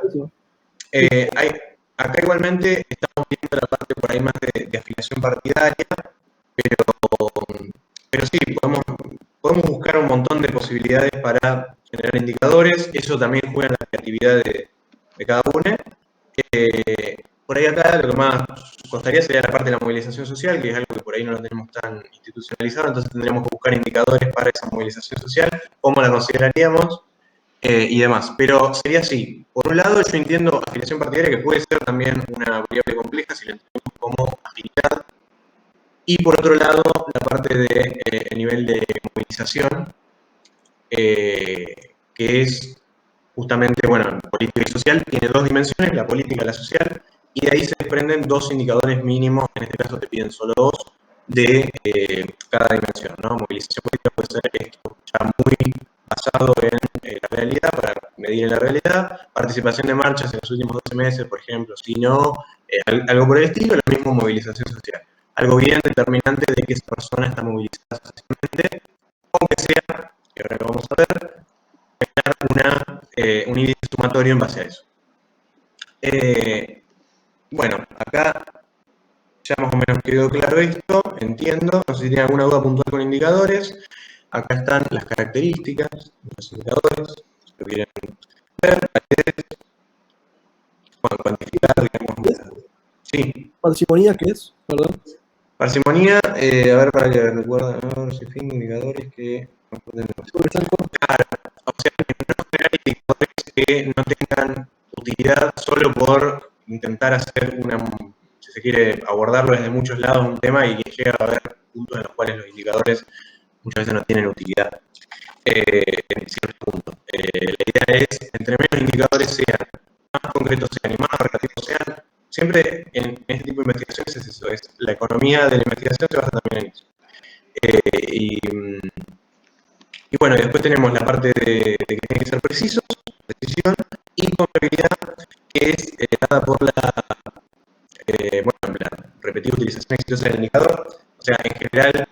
Acá igualmente estamos viendo la parte por ahí más de afiliación partidaria, pero sí, podemos buscar un montón de posibilidades para generar indicadores. Eso también juega en la creatividad de cada uno. Por ahí acá lo que más costaría sería la parte de la movilización social, que es algo que por ahí no lo tenemos tan institucionalizado, entonces tendríamos que buscar indicadores para esa movilización social, cómo la consideraríamos y demás. Pero sería así. Por un lado, yo entiendo afiliación partidaria, que puede ser también una variable compleja si lo entendemos como afinidad. Y por otro lado, la parte de nivel de movilización, que es justamente, bueno, política y social, tiene dos dimensiones, la política y la social, y de ahí se desprenden dos indicadores mínimos, en este caso te piden solo dos, de cada dimensión, ¿no? Movilización política puede ser esto ya muy basado en la realidad, para medir en la realidad, participación de marchas en los últimos 12 meses, por ejemplo, si no, algo por el estilo, lo mismo movilización social. Algo bien determinante de que esa persona está movilizada socialmente, aunque sea que ahora lo vamos a ver, un índice sumatorio en base a eso. Bueno, acá ya más o menos quedó claro esto, entiendo, no sé si tienen alguna duda puntual con indicadores. Acá están las características de los indicadores, si lo quieren ver, cuantificar, digamos. Sí. ¿Parsimonía qué es? Perdón. Parsimonía, a ver, para que recuerden, a ver si fin indicadores que... Claro, o sea, no generar indicadores que no tengan utilidad solo por intentar hacer una, si se quiere, abordarlo desde muchos lados un tema y que llega a haber puntos en los cuales los indicadores muchas veces no tienen utilidad en ciertos puntos. La idea es, entre menos indicadores sean, más concretos sean y más abarcativos sean, siempre en este tipo de investigaciones es eso, es la economía de la investigación se basa también en eso. Y bueno, después tenemos la parte de que tienen que ser precisos, precisión y confiabilidad, que es dada por la repetida utilización exitosa del indicador. O sea, en general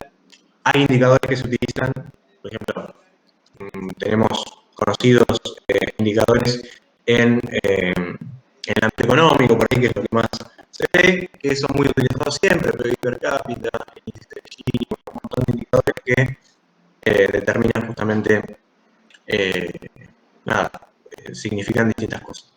hay indicadores que se utilizan, por ejemplo, tenemos conocidos indicadores en el ámbito económico, por ahí que es lo que más se ve, que son muy utilizados siempre, PIB per cápita, índice de Gini, un montón de indicadores que determinan justamente, significan distintas cosas.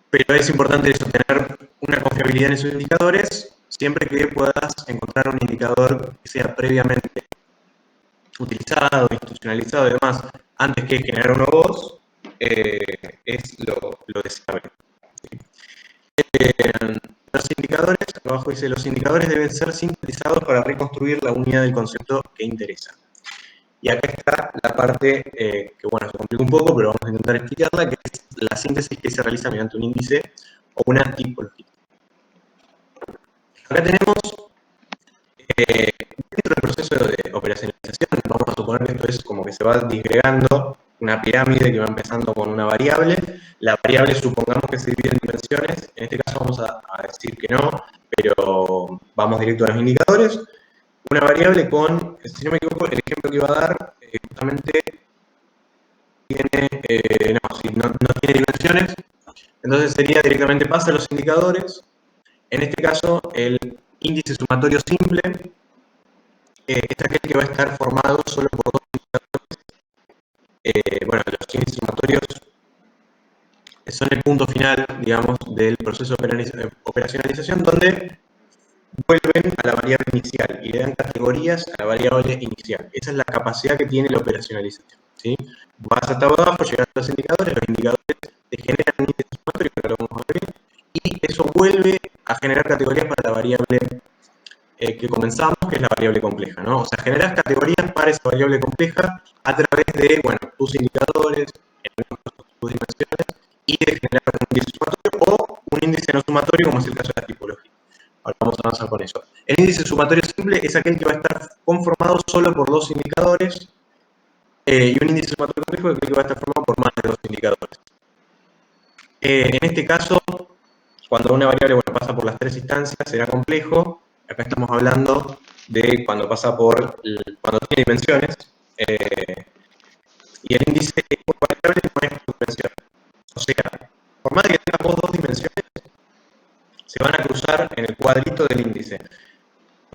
Pero es importante eso, tener una confiabilidad en esos indicadores, siempre que puedas encontrar un indicador que sea previamente utilizado, institucionalizado y demás, antes que generar uno vos, es lo deseable. Los indicadores, abajo dice, los indicadores deben ser sintetizados para reconstruir la unidad del concepto que interesa. Y acá está la parte que, bueno, se complica un poco, pero vamos a intentar explicarla, que es la síntesis que se realiza mediante un índice o una tipología. Acá tenemos, dentro del proceso de operacionalización, vamos a suponer que esto es como que se va disgregando una pirámide que va empezando con una variable. La variable supongamos que se divide en dimensiones, en este caso vamos a decir que no, pero vamos directo a los indicadores. Una variable con, si no me equivoco, el ejemplo que iba a dar, justamente tiene, no tiene dimensiones, entonces sería directamente pasa a los indicadores. En este caso, el índice sumatorio simple es aquel que va a estar formado solo por dos indicadores. Bueno, los índices sumatorios son el punto final, digamos, del proceso de operacionalización, donde vuelven a la variable inicial y le dan categorías a la variable inicial. Esa es la capacidad que tiene la operacionalización, ¿sí? Vas hasta abajo, llegas a los indicadores te generan un índice sumatorio, que ahora lo vamos a ver, y eso vuelve a generar categorías para la variable que comenzamos, que es la variable compleja, ¿no? O sea, generas categorías para esa variable compleja a través de, bueno, tus indicadores, en algunos casos tus dimensiones, y de generar un índice sumatorio o un índice no sumatorio, como es el caso de la tipología. Ahora vamos a avanzar con eso. El índice sumatorio simple es aquel que va a estar conformado solo por dos indicadores, y un índice sumatorio complejo es aquel que va a estar formado por más de dos indicadores. En este caso, cuando una variable pasa por las tres instancias, será complejo. Acá estamos hablando de cuando pasa cuando tiene dimensiones, y el índice por variable no es por dimensión. O sea, por más que tengamos dos dimensiones, se van a cruzar en el cuadrito del índice.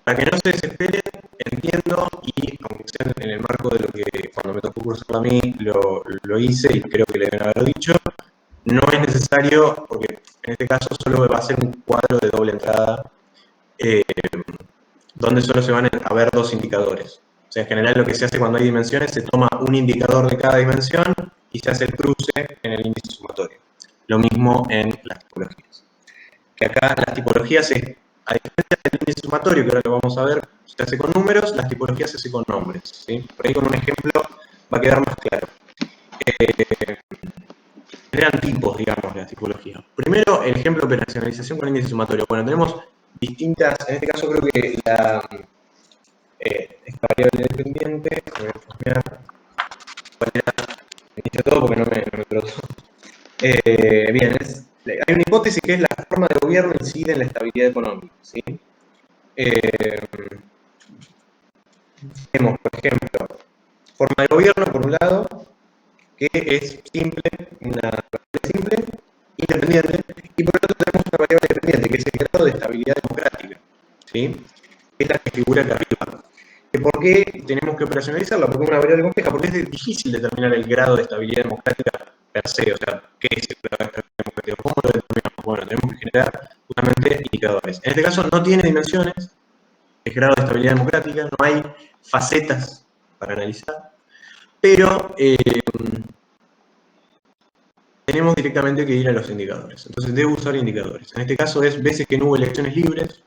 Para que no se desesperen, entiendo, y aunque sea en el marco de lo que cuando me tocó cursar a mí lo hice, y creo que le deben haber dicho, no es necesario, porque en este caso solo va a ser un cuadro de doble entrada, donde solo se van a ver dos indicadores. O sea, en general lo que se hace cuando hay dimensiones, se toma un indicador de cada dimensión y se hace el cruce en el índice sumatorio. Lo mismo en las tipologías. Que acá las tipologías, a diferencia del índice sumatorio, que ahora lo vamos a ver, se hace con números, las tipologías se hace con nombres, ¿sí? Por ahí con un ejemplo va a quedar más claro. Crean tipos, digamos, de las tipologías. Primero, el ejemplo de operacionalización con índice sumatorio. Bueno, tenemos distintas, en este caso creo que esta variable dependiente, voy a cambiar cuál era, inicio todo porque no me trotó. Bien, hay una hipótesis que es la forma de gobierno incide en la estabilidad económica, ¿sí? Tenemos, por ejemplo, Forma de gobierno, por un lado, que es simple, una variable simple, independiente, y por otro tenemos una variable dependiente, que es el grado de estabilidad democrática, ¿sí? Es la que figura acá arriba. ¿Por qué tenemos que operacionalizarla? Porque es una variable compleja, porque es difícil determinar el grado de estabilidad democrática per se, o sea, ¿qué es el grado de estabilidad democrática? ¿Cómo lo determinamos? Bueno, tenemos que generar justamente indicadores. En este caso no tiene dimensiones, es grado de estabilidad democrática, no hay facetas para analizar, pero tenemos directamente que ir a los indicadores. Entonces debo usar indicadores. En este caso es veces que no hubo elecciones libres,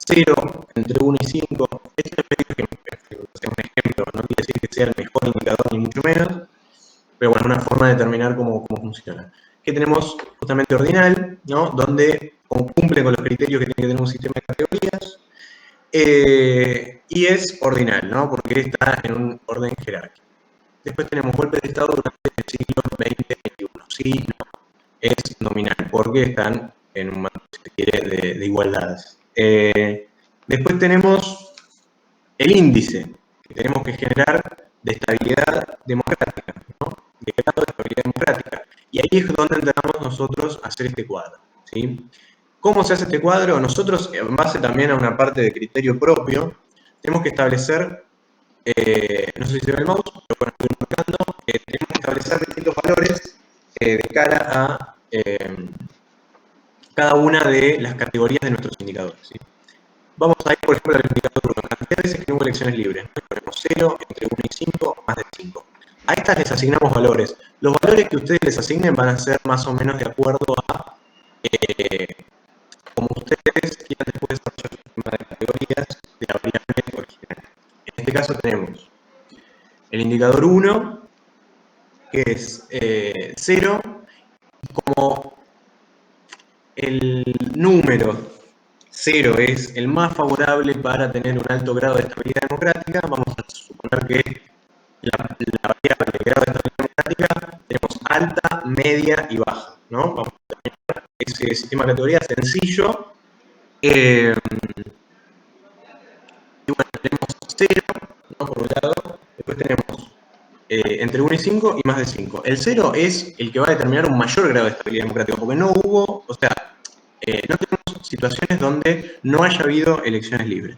0 entre 1 y 5. Este es un ejemplo, no quiere decir que sea el mejor indicador ni mucho menos, pero bueno, es una forma de determinar cómo funciona. Que tenemos justamente ordinal, ¿no? Donde cumple con los criterios que tiene que tener un sistema de categorías, y es ordinal, ¿no? Porque está en un orden jerárquico. Después tenemos golpe de estado durante el siglo XX-XXI. Sí, no. Es nominal, porque están en un marco, si se quiere, de igualdades. Después tenemos el índice que tenemos que generar de estabilidad democrática, ¿no? De grado de estabilidad democrática. Y ahí es donde entramos nosotros a hacer este cuadro, ¿sí? ¿Cómo se hace este cuadro? Nosotros, en base también a una parte de criterio propio, tenemos que establecer, no sé si se ve el mouse, pero bueno, estoy marcando, tenemos que establecer distintos valores de cara a cada una de las categorías de nuestros indicadores, ¿sí? Vamos a ir, por ejemplo, al indicador 1. La cantidad de veces que no hubo elecciones libres. Ponemos 0, entre 1 y 5, más de 5. A estas les asignamos valores. Los valores que ustedes les asignen van a ser más o menos de acuerdo a como ustedes quieran después desarrollar su sistema de categorías de la variable original. En este caso tenemos el indicador 1, que es 0, como el número 0 es el más favorable para tener un alto grado de estabilidad democrática, vamos a suponer que la variable de grado de estabilidad democrática tenemos alta, media y baja, ¿no? Vamos a tener ese sistema de categorías sencillo. Y bueno, tenemos 0, ¿no? Por un lado, después tenemos entre 1 y 5 y más de 5. El 0 es el que va a determinar un mayor grado de estabilidad democrática, porque no hubo, o sea, no tenemos situaciones donde no haya habido elecciones libres.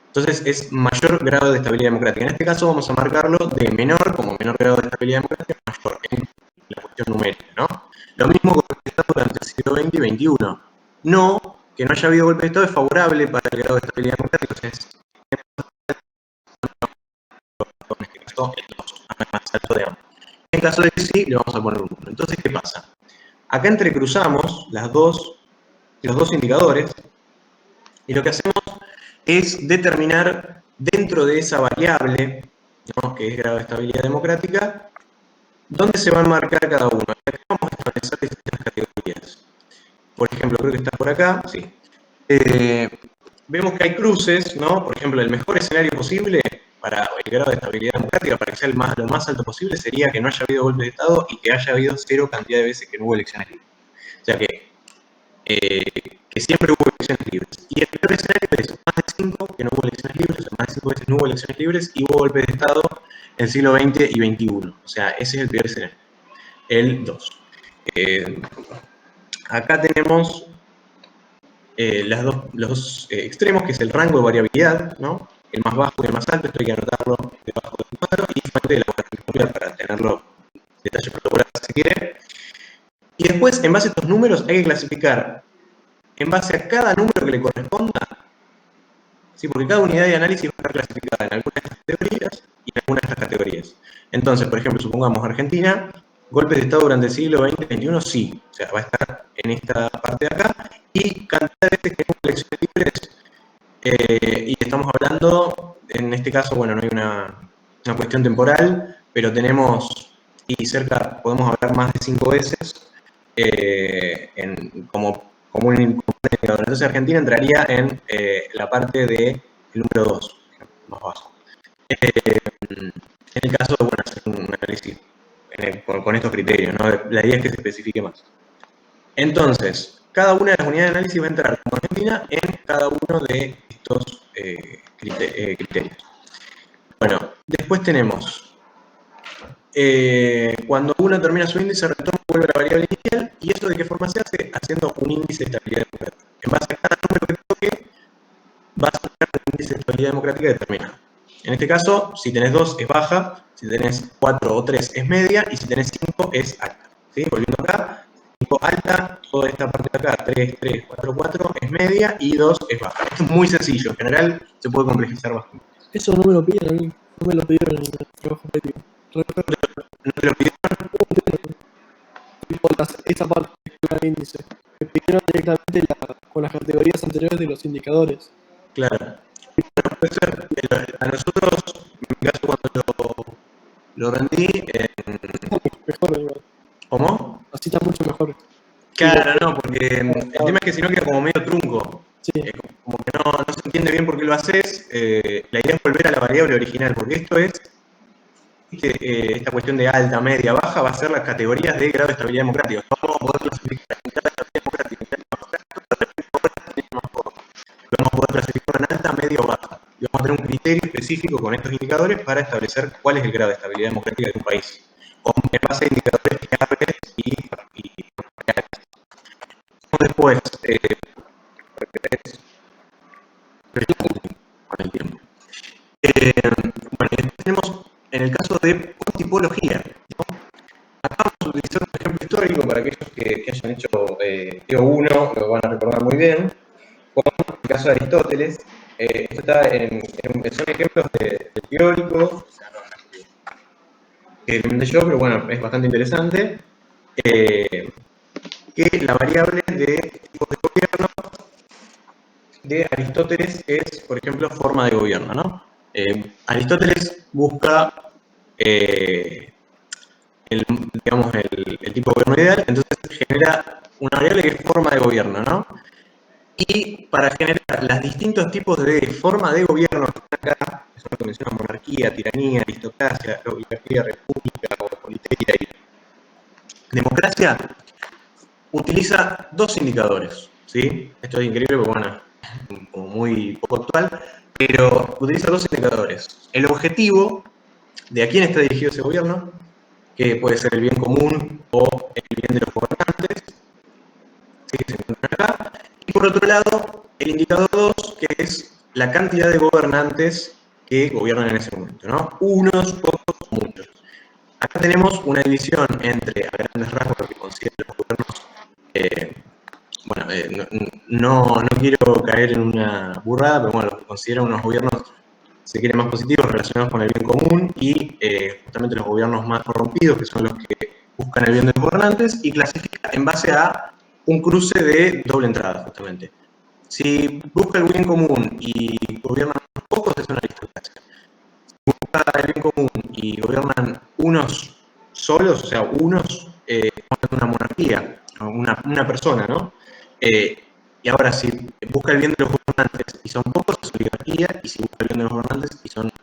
Entonces es mayor grado de estabilidad democrática. En este caso vamos a marcarlo de menor, como menor grado de estabilidad democrática, mayor en la cuestión numérica, ¿no? Lo mismo con el Estado durante el siglo XX y XXI. No, que no haya habido golpe de Estado es favorable para el grado de estabilidad democrática. O sea, en este caso, el 2, más alto de ambos. En caso de que sí, le vamos a poner un 1. Entonces, ¿qué pasa? Acá entrecruzamos los dos indicadores y lo que hacemos es determinar dentro de esa variable, ¿no? Que es grado de estabilidad democrática, dónde se va a marcar cada uno. Acá vamos a establecer distintas categorías. Por ejemplo, creo que está por acá, sí. Vemos que hay cruces, ¿no? Por ejemplo, el mejor escenario posible para el grado de estabilidad democrática, para que sea lo más alto posible, sería que no haya habido golpe de Estado y que haya habido 0 cantidad de veces que no hubo elecciones libres. O sea que siempre hubo elecciones libres. Y el peor escenario es más de 5 que no hubo elecciones libres, o sea, más de 5 veces no hubo elecciones libres y hubo golpe de Estado en el siglo XX y XXI. O sea, ese es el peor escenario. El 2. Acá tenemos los dos extremos, que es el rango de variabilidad, ¿no? El más bajo y el más alto, esto hay que anotarlo debajo del cuadro, y parte de la variabilidad para tenerlo detalle particular si quiere. Y después, en base a estos números, hay que clasificar en base a cada número que le corresponda, ¿sí? Porque cada unidad de análisis va a estar clasificada en algunas de estas categorías y en algunas de estas categorías. Entonces, por ejemplo, supongamos Argentina, golpes de Estado durante el siglo XX-XXI, sí, o sea, va a estar en esta parte de acá, y cantidad de veces que hubo elecciones libres, y estamos hablando, en este caso, bueno, no hay una cuestión temporal, pero tenemos, y cerca, podemos hablar más de 5 veces, como un indicador. Entonces Argentina entraría en la parte del número 2, más bajo. En el caso de, bueno, hacer un análisis con estos criterios, ¿no? La idea es que se especifique más. Entonces, cada una de las unidades de análisis va a entrar como Argentina en cada uno de estos criterios. Bueno, después tenemos cuando uno termina su índice, retorno vuelve a la variable inicial, y eso de qué forma se hace, haciendo un índice de estabilidad democrática. En base a cada número que toque, vas a tener un índice de estabilidad democrática determinado. En este caso, si tenés 2 es baja, si tenés 4 o 3 es media, y si tenés 5 es alta. ¿Sí? Volviendo acá, 5 alta, toda esta parte de acá, 3, 3, 4, 4 es media, y 2 es baja. Esto es muy sencillo, en general se puede complejizar bastante. Eso no me lo piden a mí, no me lo pidieron en el trabajo práctico. ¿No te lo pidieron? Tipo, esa parte del índice. Me pidieron directamente con las categorías anteriores de los indicadores. Claro. Puede ser. A nosotros, en mi caso, cuando lo rendí, Mejor, igual. ¿cómo? Así está mucho mejor. Claro, no, porque el tema es que si no queda como medio trunco. Sí. Como que no se entiende bien por qué lo haces. La idea es volver a la variable original, porque esto es, esta cuestión de alta, media, baja, va a ser las categorías de grado de estabilidad democrática. Vamos a poder clasificar en grado de estabilidad democrática, lo vamos a poder clasificar en alta, media o baja. Y vamos a tener un criterio específico con estos indicadores para establecer cuál es el grado de estabilidad democrática de un país. En base a indicadores fiables y reales. Después, con el tiempo. Bueno, tenemos en el caso de tipología, ¿no? Acá vamos a utilizar un ejemplo histórico para aquellos que hayan hecho TO1, lo van a recordar muy bien, con el caso de Aristóteles. Esto está son ejemplos de teóricos, que inventé yo, pero bueno, es bastante interesante, que la variable de tipos de gobierno de Aristóteles es, por ejemplo, forma de gobierno, ¿no? Aristóteles busca digamos, el tipo de gobierno ideal, entonces genera una variable que es forma de gobierno, ¿no? Y para generar los distintos tipos de forma de gobierno que están acá, que son lo que menciona monarquía, tiranía, aristocracia, oligarquía, república, o politeia y democracia, utiliza dos indicadores, ¿sí? Esto es increíble porque, bueno, como muy poco actual, pero utiliza dos indicadores. El objetivo de a quién está dirigido ese gobierno, que puede ser el bien común o el bien de los gobernantes, ¿sí? Que se encuentran acá. Y por otro lado, el indicador 2, que es la cantidad de gobernantes que gobiernan en ese momento, ¿no? Unos, pocos, muchos. Acá tenemos una división entre, a grandes rasgos, lo que consideran los gobiernos. No quiero caer en una burrada, pero bueno, lo que consideran unos gobiernos, se quieren, más positivos, relacionados con el bien común, y justamente los gobiernos más corrompidos, que son los que buscan el bien de los gobernantes, y clasifica en base a un cruce de doble entrada, justamente. Si busca el bien común y gobiernan unos pocos, es una aristocracia. Si busca el bien común y gobiernan unos solos, o sea, unos, es una monarquía, una persona, ¿no? Y ahora, si busca el bien de los gobernantes y son pocos, es oligarquía, y si busca el bien de los gobernantes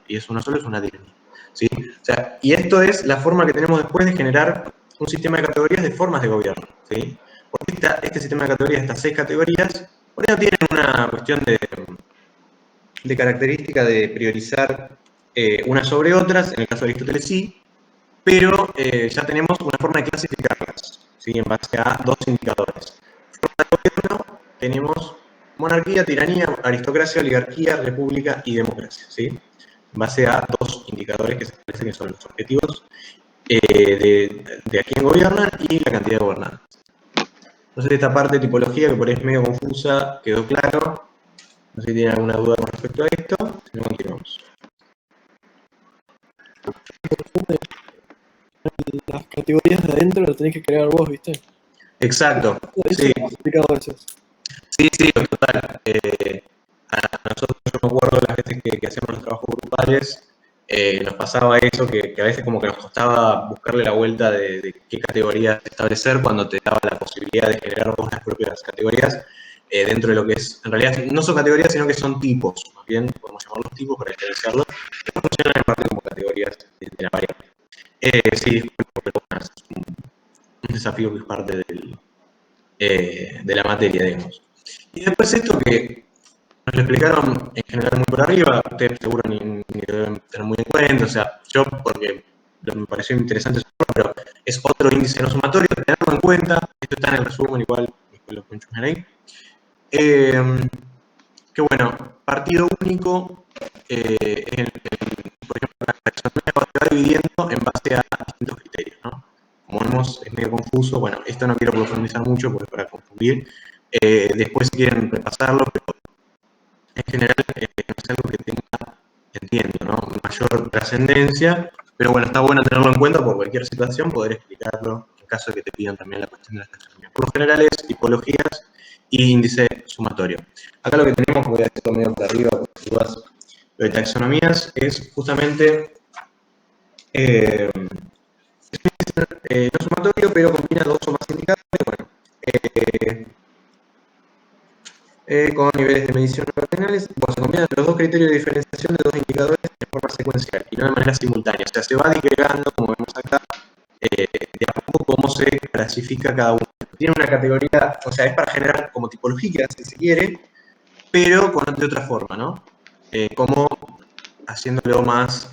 y es uno solo, es una tiranía, ¿sí? O sea, y esto es la forma que tenemos después de generar un sistema de categorías de formas de gobierno, ¿sí? Porque este sistema de categorías, estas 6 categorías, por ahí no tienen una cuestión de característica de priorizar unas sobre otras, en el caso de Aristóteles sí, pero ya tenemos una forma de clasificarlas, ¿sí? En base a dos indicadores. Forma de gobierno, tenemos monarquía, tiranía, aristocracia, oligarquía, república y democracia, ¿sí? En base a dos indicadores que se establecen que son los objetivos de a quién gobiernan y la cantidad de gobernantes. No sé si esta parte de tipología, que por ahí es medio confusa, quedó claro. No sé si tienen alguna duda con respecto a esto. Si no, continuamos. Las categorías de adentro las tenés que crear vos, ¿viste? Exacto. Eso Sí. es complicado a veces. Sí, total. A nosotros, yo me acuerdo las veces que hacíamos los trabajos grupales, nos pasaba eso, que a veces como que nos costaba buscarle la vuelta de qué categorías establecer cuando te daba la posibilidad de generar vos las propias categorías dentro de lo que es, en realidad no son categorías, sino que son tipos, más bien podemos llamarlos tipos para diferenciarlos, que funcionan en parte como categorías de la variable. Sí, porque bueno, es un desafío que es parte de la materia, digamos. Y después esto que nos lo explicaron en general muy por arriba, ustedes seguro ni lo deben tener muy en cuenta, o sea, yo porque me pareció interesante, pero es otro índice no sumatorio, tenerlo en cuenta. Esto está en el resumen, igual después lo pueden chusmear ahí. Que bueno, partido único, por ejemplo, la taxonomía se va dividiendo en base a distintos criterios, ¿no? Como vemos, es medio confuso. Bueno, esto no quiero profundizar mucho porque es para confundir. Después si quieren repasarlo, pero en general no es algo que tenga, entiendo, ¿no?, mayor trascendencia, pero bueno, está bueno tenerlo en cuenta por cualquier situación, poder explicarlo en caso de que te pidan también la cuestión de las taxonomías. Por lo general es tipologías y índice sumatorio. Acá lo que tenemos, voy a hacerlo medio para arriba, porque si vas, lo de taxonomías es justamente no sumatorio, pero combina dos o más indicadores, bueno, con niveles de medición ordinales. Bueno, se combinan los dos criterios de diferenciación de dos indicadores de forma secuencial y no de manera simultánea. O sea, se va disgregando, como vemos acá, de a poco cómo se clasifica cada uno. Tiene una categoría, o sea, es para generar como tipología, si se quiere, pero de otra forma, ¿no? Como haciéndolo más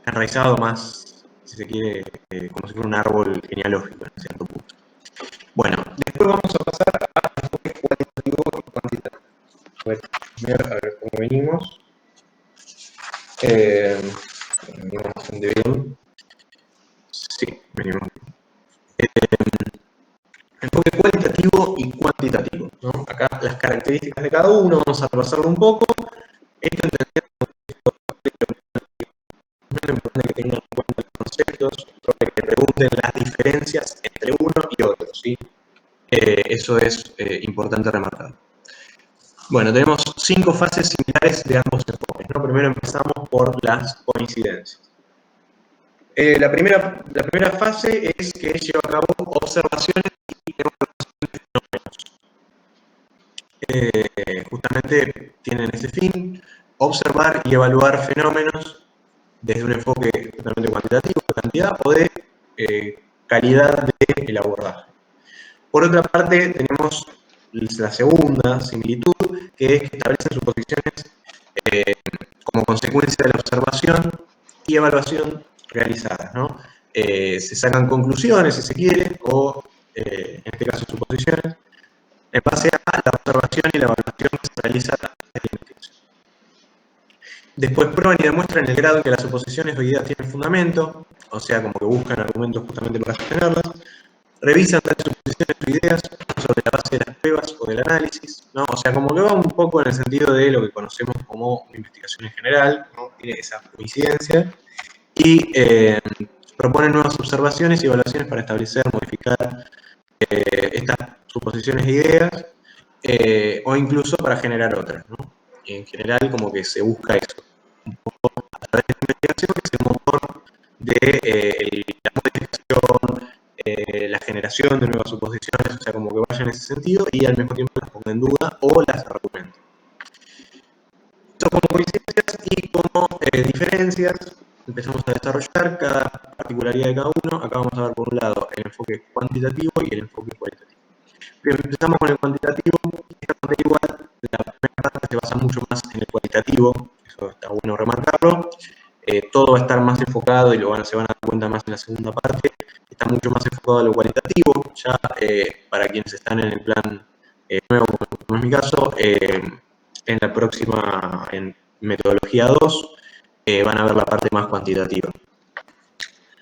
enraizado, más, si se quiere, como si fuera un árbol genealógico en cierto punto. Bueno, después vamos a pasar a enfoque cualitativo y cuantitativo. A ver cómo venimos. Venimos bastante bien. Sí, venimos bien. Enfoque cualitativo y cuantitativo, ¿no? Acá las características de cada uno, vamos a repasarlo un poco. Esto entendiendo es importante que tengan en cuenta los conceptos, para que pregunten las diferencias entre uno y otro, ¿sí? Eso es importante remarcar. Bueno, tenemos 5 fases similares de ambos enfoques, ¿no? Primero empezamos por las coincidencias. La primera fase es que lleva a cabo observaciones y evaluaciones de fenómenos. Justamente tienen ese fin, observar y evaluar fenómenos desde un enfoque totalmente cuantitativo, de cantidad o de calidad del abordaje. Por otra parte, tenemos la segunda similitud, que es que establecen suposiciones como consecuencia de la observación y evaluación realizadas, ¿no? Se sacan conclusiones, si se quiere, o en este caso suposiciones, en base a la observación y la evaluación que se realiza desde la investigación. Después prueban y demuestran el grado en que las suposiciones o ideas tienen fundamento, o sea, como que buscan argumentos justamente para sostenerlas. Revisan tales suposiciones o ideas sobre la base de las pruebas o del análisis, ¿no? O sea, como que va un poco en el sentido de lo que conocemos como investigación en general, ¿no? Tiene esa coincidencia. Y proponen nuevas observaciones y evaluaciones para establecer, modificar estas suposiciones e ideas, o incluso para generar otras, ¿no? Y en general como que se busca eso, un poco a través de la investigación, que es el motor de la modificación, la generación de nuevas suposiciones, o sea, como que vaya en ese sentido y al mismo tiempo las ponga en duda o las argumente. Esto como coincidencias y como diferencias, empezamos a desarrollar cada particularidad de cada uno. Acá vamos a ver por un lado el enfoque cuantitativo y el enfoque cualitativo. Bien, empezamos con el cuantitativo. Igual, la primera parte se basa mucho más en el cualitativo, eso está bueno remarcarlo. Todo va a estar más enfocado, y se van a dar cuenta más en la segunda parte, está mucho más enfocado a lo cualitativo, ya para quienes están en el plan nuevo, como es mi caso, en la próxima, en metodología 2, van a ver la parte más cuantitativa.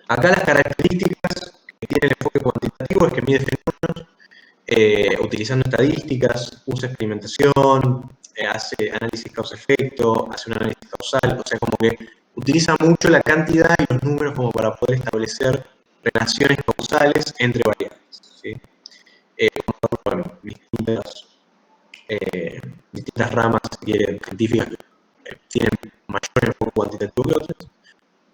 Acá las características que tiene el enfoque cuantitativo es que mide fenómenos utilizando estadísticas, usa experimentación, hace análisis causa-efecto, hace un análisis causal, o sea, como que utiliza mucho la cantidad y los números como para poder establecer relaciones causales entre variables, ¿sí? Bueno, distintas ramas, si quieren, científicas tienen mayor enfoque cuantitativo que otras,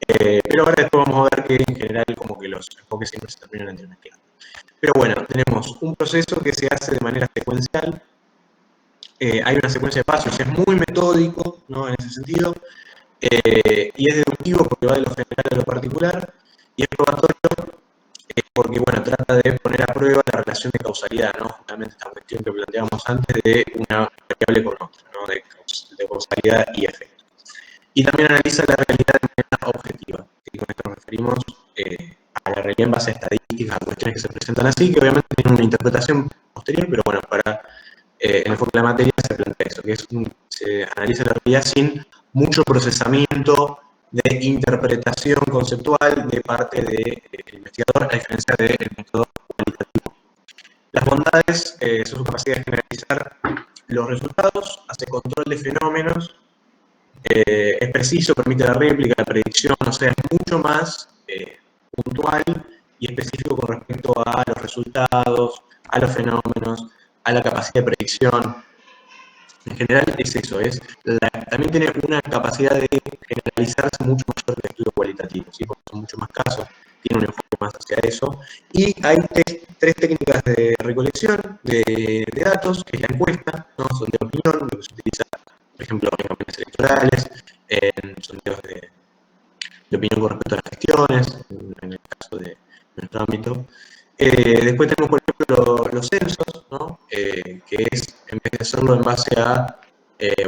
pero ahora después vamos a ver que en general como que los enfoques siempre se terminan entremezclando. Pero bueno, tenemos un proceso que se hace de manera secuencial, hay una secuencia de pasos, es muy metódico, ¿no?, en ese sentido, y es deductivo porque va de lo general a lo particular, y es probatorio porque, bueno, trata de poner a prueba la relación de causalidad, ¿no? Justamente esta cuestión que planteábamos antes de una variable con otra, ¿no?, de causalidad y efecto. Y también analiza la realidad de manera objetiva, y con esto nos referimos a la realidad en base a estadísticas, a cuestiones que se presentan así, que obviamente tienen una interpretación posterior, pero bueno, para el enfoque de la materia se plantea eso, que se analiza la realidad sin mucho procesamiento de interpretación conceptual de parte del investigador, a diferencia del método cualitativo. Las bondades son su capacidad de generalizar los resultados, hace control de fenómenos, es preciso, permite la réplica, la predicción, o sea, es mucho más puntual y específico con respecto a los resultados, a los fenómenos, a la capacidad de predicción. En general es eso, también tiene una capacidad de generalizarse mucho mayor que el estudio cualitativo, ¿sí? Porque son muchos más casos, tiene un enfoque más hacia eso. Y hay tres técnicas de recolección de datos, que es la encuesta, ¿no? Son de opinión, lo que se utiliza, por ejemplo, en campañas electorales, en sondeos de opinión con respecto a las gestiones, en el caso de nuestro ámbito. Después tenemos, por ejemplo, los censos, ¿no? Que es, en vez de hacerlo en base a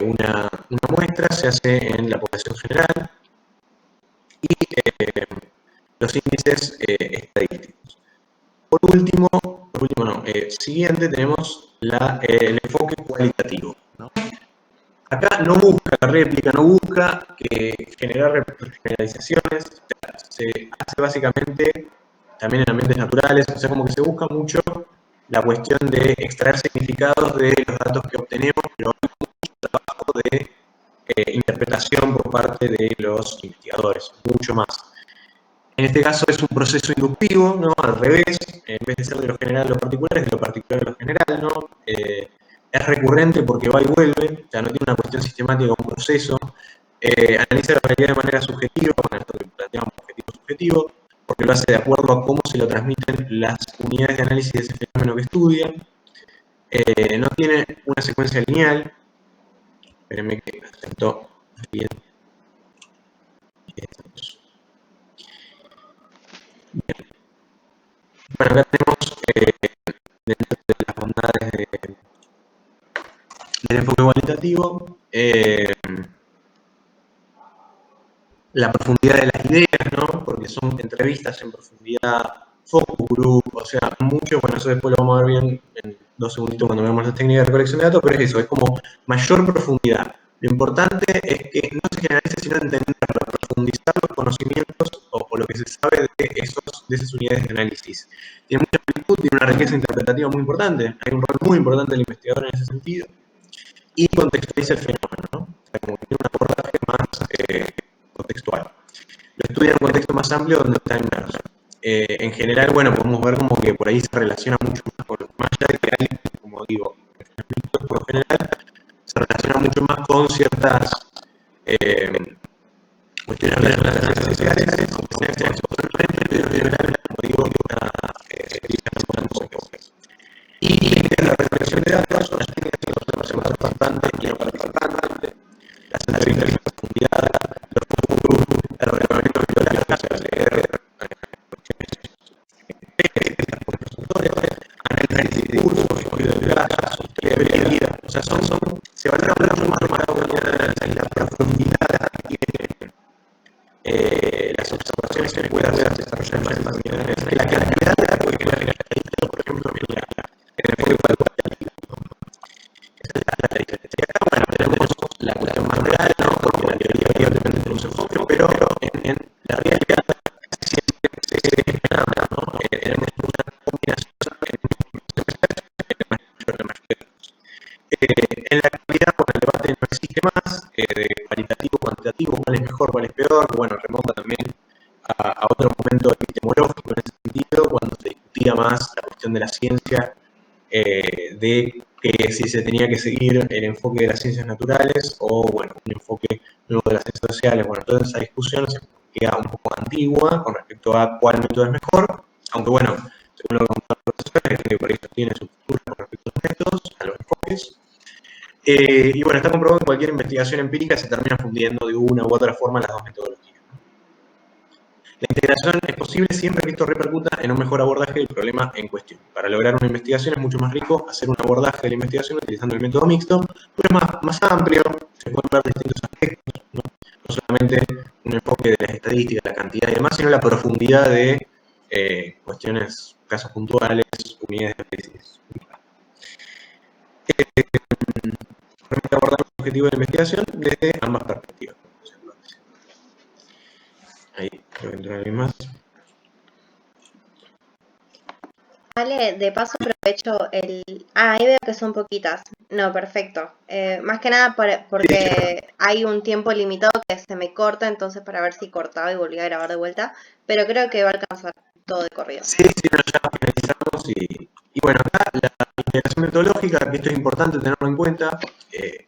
una muestra, se hace en la población general. Y los índices estadísticos. Por último no, siguiente tenemos el enfoque cualitativo, ¿no? Acá no busca la réplica, no busca generar generalizaciones, se hace básicamente también en ambientes naturales, o sea, como que se busca mucho la cuestión de extraer significados de los datos que obtenemos, pero hay mucho trabajo de interpretación por parte de los investigadores, mucho más. En este caso es un proceso inductivo, ¿no? Al revés, en vez de ser de lo general a lo particular, es de lo particular a lo general, ¿no? Es recurrente porque va y vuelve, o sea, no tiene una cuestión sistemática, un proceso. Analiza la realidad de manera subjetiva, bueno, esto que planteamos objetivo-subjetivo, porque lo hace de acuerdo a cómo se lo transmiten las unidades de análisis de ese fenómeno que estudia. No tiene una secuencia lineal. Espérenme que atento bien. Bien. Bueno, acá tenemos dentro de las bondades del enfoque cualitativo, la profundidad de las ideas, ¿no? Porque son entrevistas en profundidad, focus group, o sea, mucho, bueno, eso después lo vamos a ver bien en 2 segunditos cuando veamos las técnicas de recolección de datos, pero es eso, es como mayor profundidad. Lo importante es que no se generalice, sino entenderlo, profundizar los conocimientos o lo que se sabe de esas unidades de análisis. Tiene mucha amplitud, tiene una riqueza interpretativa muy importante, hay un rol muy importante del investigador en ese sentido, y contextualiza el fenómeno, ¿no? O sea, como que tiene un abordaje más contextual. Lo estudia en un contexto más amplio donde está inmerso. En general, bueno, podemos ver como que por ahí se relaciona mucho más allá de que hay, como digo, por lo general, se relaciona mucho más con ciertas cuestiones relacionadas a las sociales, como digo, y la recolección de datos son las técnicas de observación participante y no participante, las entrevistas en profundidad, los focus, el reglamento de las PCR, análisis de discursos, estudio de casos, historia de vida, o sea, se valora mucho más la profundidad que tiene las observaciones que puede hacer desarrollar más informaciones, la cantidad de datos que genera la estadística, por ejemplo, en el enfoque cualitativo. Esa es la diferencia. Y acá, bueno, tenemos la cuestión más real, ¿no? Porque la teoría evidentemente tiene un enfoque, pero en la realidad siempre se genera, ¿no? Tenemos una combinación en la actualidad, bueno, el debate no existe más, de cualitativo, cuantitativo, cuál es mejor, cuál es peor, bueno, remonta también a otro momento epistemológico en ese sentido, cuando se discutía más la cuestión de la ciencia, de que si se tenía que seguir el enfoque de las ciencias naturales o, bueno, un enfoque nuevo de las ciencias sociales. Bueno, toda esa discusión se queda un poco antigua con respecto a cuál método es mejor, aunque, bueno, según lo que comentaba el profesor, que por eso tiene su postura con respecto a los métodos, a los enfoques. Y bueno, está comprobado que cualquier investigación empírica se termina fundiendo de una u otra forma las dos metodologías. La integración es posible siempre que esto repercuta en un mejor abordaje del problema en cuestión. Para lograr una investigación es mucho más rico hacer un abordaje de la investigación utilizando el método mixto, pero es más amplio, se pueden ver distintos aspectos, ¿no? no solamente un enfoque de las estadísticas, la cantidad y demás, sino la profundidad de cuestiones, casos puntuales, unidades de análisis. Permite abordar los objetivos de investigación desde ambas perspectivas. Ahí creo que entró alguien más. Vale, de paso aprovecho el... Ah, ahí veo que son poquitas. No, perfecto. Más que nada porque hay un tiempo limitado que se me corta, entonces para ver si cortaba y volvía a grabar de vuelta. Pero creo que va a alcanzar todo de corrido. Sí, no, ya finalizamos y bueno, acá la integración metodológica, que esto es importante tenerlo en cuenta,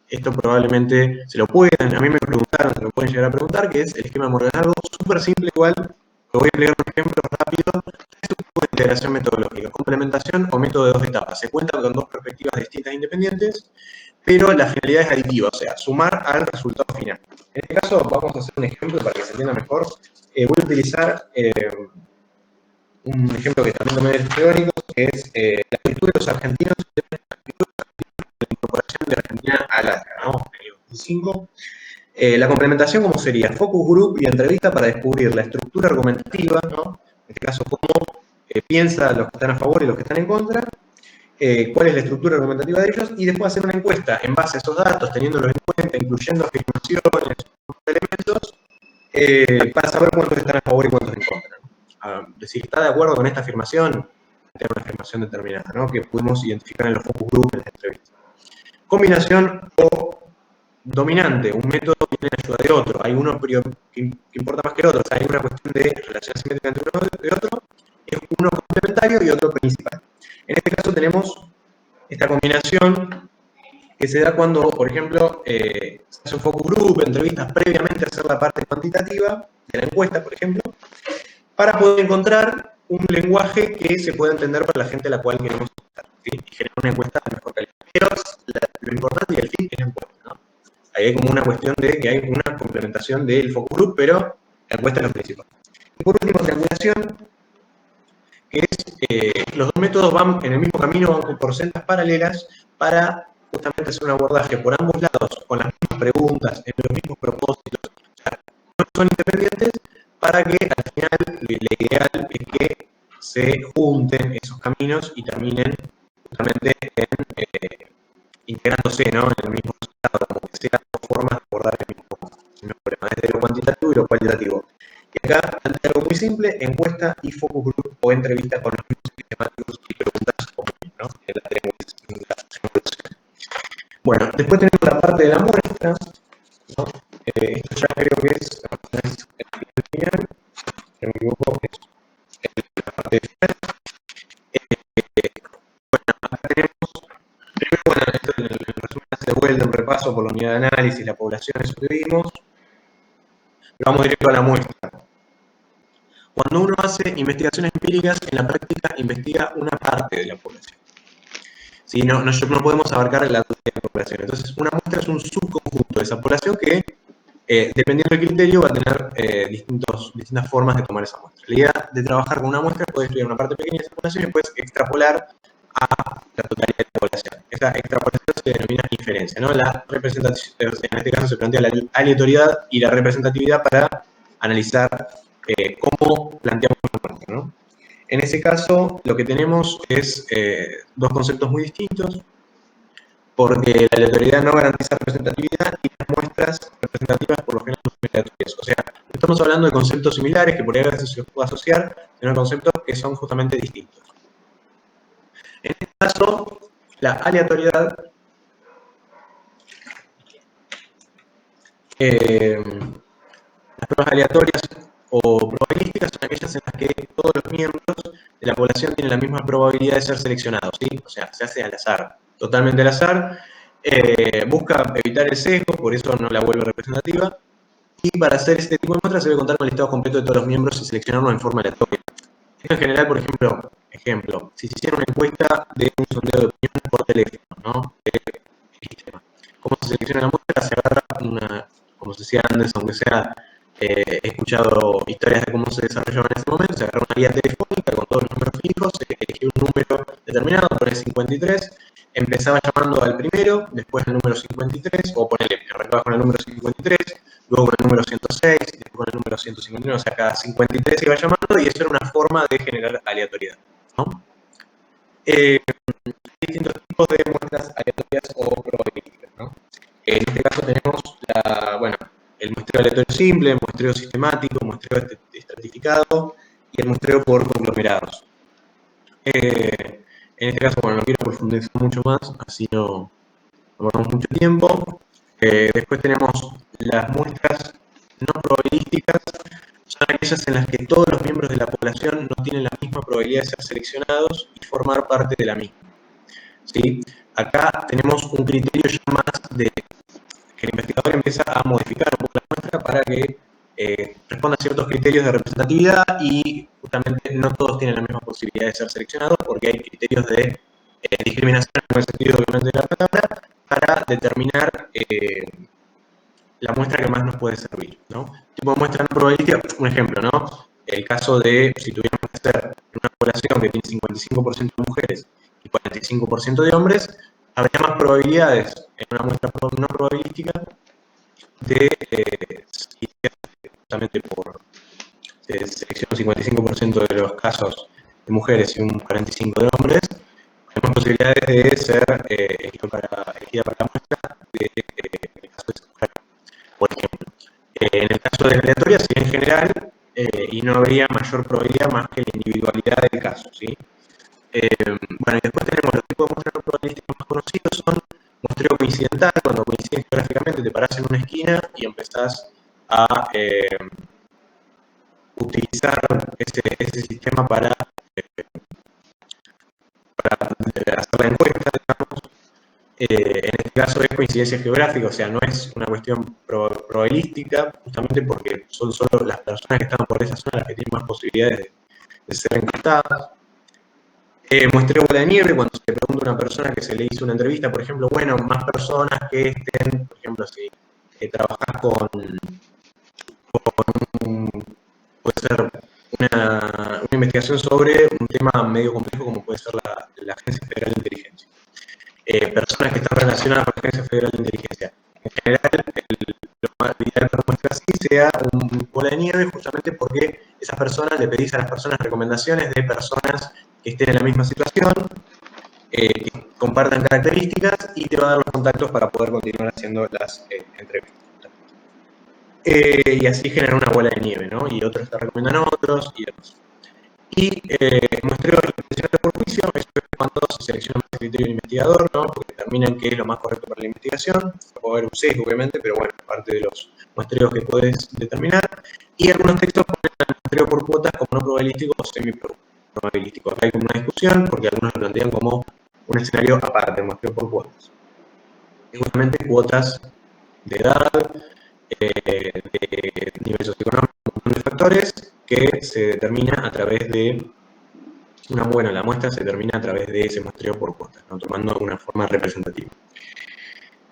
esto probablemente se lo pueden, a mí me lo preguntaron, se lo pueden llegar a preguntar, que es el esquema Morgan-Argo, súper simple igual, lo voy a explicar un ejemplo rápido, es un tipo de integración metodológica, complementación o método de dos etapas, se cuenta con dos perspectivas distintas e independientes, pero la finalidad es aditiva, o sea, sumar al resultado final. En este caso vamos a hacer un ejemplo para que se entienda mejor, voy a utilizar un ejemplo que también tomé de teóricos, que es la escritura de los argentinos, la incorporación de Argentina a la ¿no? El 2005. La complementación, ¿cómo sería? Focus group y entrevista para descubrir la estructura argumentativa, ¿no? En este caso, cómo piensa los que están a favor y los que están en contra, cuál es la estructura argumentativa de ellos, y después hacer una encuesta en base a esos datos, teniéndolos en cuenta, incluyendo afirmaciones, elementos, para saber cuántos están a favor y cuántos en contra. Decir, ¿está de acuerdo con esta afirmación? Tener una afirmación determinada, ¿no? Que pudimos identificar en los focus group en la entrevista. Combinación o dominante, un método que tiene ayuda de otro. Hay uno que importa más que el otro. O sea, hay una cuestión de relación asimétrica entre uno y otro. Es uno complementario y otro principal. En este caso tenemos esta combinación que se da cuando, por ejemplo, se hace un focus group, entrevistas previamente a hacer la parte cuantitativa de la encuesta, por ejemplo, para poder encontrar un lenguaje que se pueda entender para la gente a la cual queremos encuestar, ¿sí? Y generar una encuesta de mejor calidad. Pero lo importante y el fin es la encuesta, ¿no? Ahí hay como una cuestión de que hay una complementación del focus group, pero la encuesta es lo principal. Y por último, triangulación, que es, los dos métodos van en el mismo camino, van por sendas paralelas para justamente hacer un abordaje por ambos lados, con las mismas preguntas, en los mismos propósitos, o sea, no son independientes, para que al final lo ideal es que se junten esos caminos y terminen justamente integrándose, ¿no? En el mismo resultado, como que sean dos formas de abordar el mismo problema, desde lo cuantitativo y lo cualitativo. Y acá plantea algo muy simple, encuesta y focus group o entrevista con los mismos sistemáticos y preguntas comunes, ¿no? En la triangulación. Bueno, después tenemos la parte de la muestra, ¿no? Esto ya creo que es el final, si no me equivoco, es la parte de final. Bueno, acá tenemos, primero, bueno, esto en el resumen se vuelve un repaso por la unidad de análisis, la población, eso que vimos. Pero vamos directo a la muestra. Cuando uno hace investigaciones empíricas, en la práctica investiga una parte de la población. ¿Sí? No podemos abarcar la totalidad de la población. Entonces, una muestra es un subconjunto de esa población que, dependiendo del criterio, va a tener distintas formas de tomar esa muestra. La idea de trabajar con una muestra es poder estudiar una parte pequeña de esa población y después extrapolar a la totalidad de la población. Esa extrapolación se denomina inferencia, ¿no? La representación, en este caso se plantea la aleatoriedad y la representatividad para analizar cómo planteamos la muestra, ¿no? En ese caso, lo que tenemos es dos conceptos muy distintos, porque la aleatoriedad no garantiza representatividad y las muestras representativas por lo general son aleatorias. O sea, no estamos hablando de conceptos similares que por ahí a veces se los puede asociar, sino conceptos que son justamente distintos. En este caso, la aleatoriedad las pruebas aleatorias o probabilísticas son aquellas en las que todos los miembros de la población tienen la misma probabilidad de ser seleccionados, ¿sí? O sea, se hace al azar, totalmente al azar, busca evitar el sesgo, por eso no la vuelve representativa, y para hacer este tipo de muestras se debe contar con el listado completo de todos los miembros y seleccionarlos en forma aleatoria. En general, por ejemplo, si se hiciera una encuesta de un sondeo de opinión por teléfono, ¿no? ¿Cómo se selecciona la muestra? Se agarra como se decía antes, aunque sea, he escuchado historias de cómo se desarrollaba en ese momento, se agarra una guía telefónica con todos los números fijos, se elegía un número determinado, ponele 53, empezaba llamando al primero, después al número 53, o ponele, arrancaba con el número 53, luego con el número 106, después con el número 151, o sea, cada 53 se iba llamando y eso era una forma de generar aleatoriedad, ¿no? Hay distintos tipos de muestras aleatorias o probabilísticas, ¿no? En este caso tenemos el muestreo aleatorio simple, el muestreo sistemático, el muestreo estratificado y el muestreo por conglomerados. En este caso, no quiero profundizar mucho más, así no tomamos mucho tiempo. Después tenemos las muestras no probabilísticas, son aquellas en las que todos los miembros de la población no tienen la misma probabilidad de ser seleccionados y formar parte de la misma. ¿Sí? Acá tenemos un criterio ya más de que el investigador empieza a modificar un poco la muestra para que responda a ciertos criterios de representatividad y justamente no todos tienen la misma posibilidad de ser seleccionados porque hay criterios de discriminación en el sentido obviamente de la palabra para determinar la muestra que más nos puede servir, ¿no? Tipo de muestra no probabilística, un ejemplo, ¿no? El caso de si tuviéramos que hacer una población que tiene 55% de mujeres y 45% de hombres, habría más probabilidades en una muestra no probabilística de justamente por selección 55% de los casos de mujeres y un 45% de hombres, hay más posibilidades de ser elegida para la muestra de caso de mujer, por ejemplo. En el caso de aleatoria sería en general y no habría mayor probabilidad más que la individualidad del caso, ¿sí? Y después tenemos los tipos de muestras no probabilísticos más conocidos, son muestreo coincidental, cuando coinciden geográficamente, te parás en una esquina y empezás a utilizar ese sistema para hacer la encuesta, digamos. En este caso es coincidencia geográfica, o sea, no es una cuestión probabilística, justamente porque son solo las personas que están por esa zona las que tienen más posibilidades de ser encuestadas. Muestreo bola de nieve, cuando se le pregunta a una persona que se le hizo una entrevista, por ejemplo, más personas que estén, por ejemplo, si trabajas puede ser una investigación sobre un tema medio complejo como puede ser la Agencia Federal de Inteligencia. Personas que están relacionadas con la Agencia Federal de Inteligencia. En general, lo más ideal para muestra así sea un bola de nieve, justamente porque esas personas le pedís a las personas recomendaciones de personas que estén en la misma situación, que compartan características y te va a dar los contactos para poder continuar haciendo las entrevistas. Y así genera una bola de nieve, ¿no? Y otros te recomiendan a otros y demás. Y muestreo intencional por juicio, eso es cuando se selecciona más criterio del investigador, ¿no? Porque determinan qué es lo más correcto para la investigación. Puede haber un sesgo, obviamente, pero bueno, parte de los muestreos que puedes determinar. Y algunos textos ponen el muestreo por cuotas como no probabilístico o semi-probabilístico. Acá hay como una discusión, porque algunos lo plantean como un escenario aparte, el muestreo por cuotas. Y justamente cuotas de edad, de nivel socioeconómico, un montón de factores que se determina a través de la muestra se determina a través de ese muestreo por cuotas, ¿no? Tomando una forma representativa.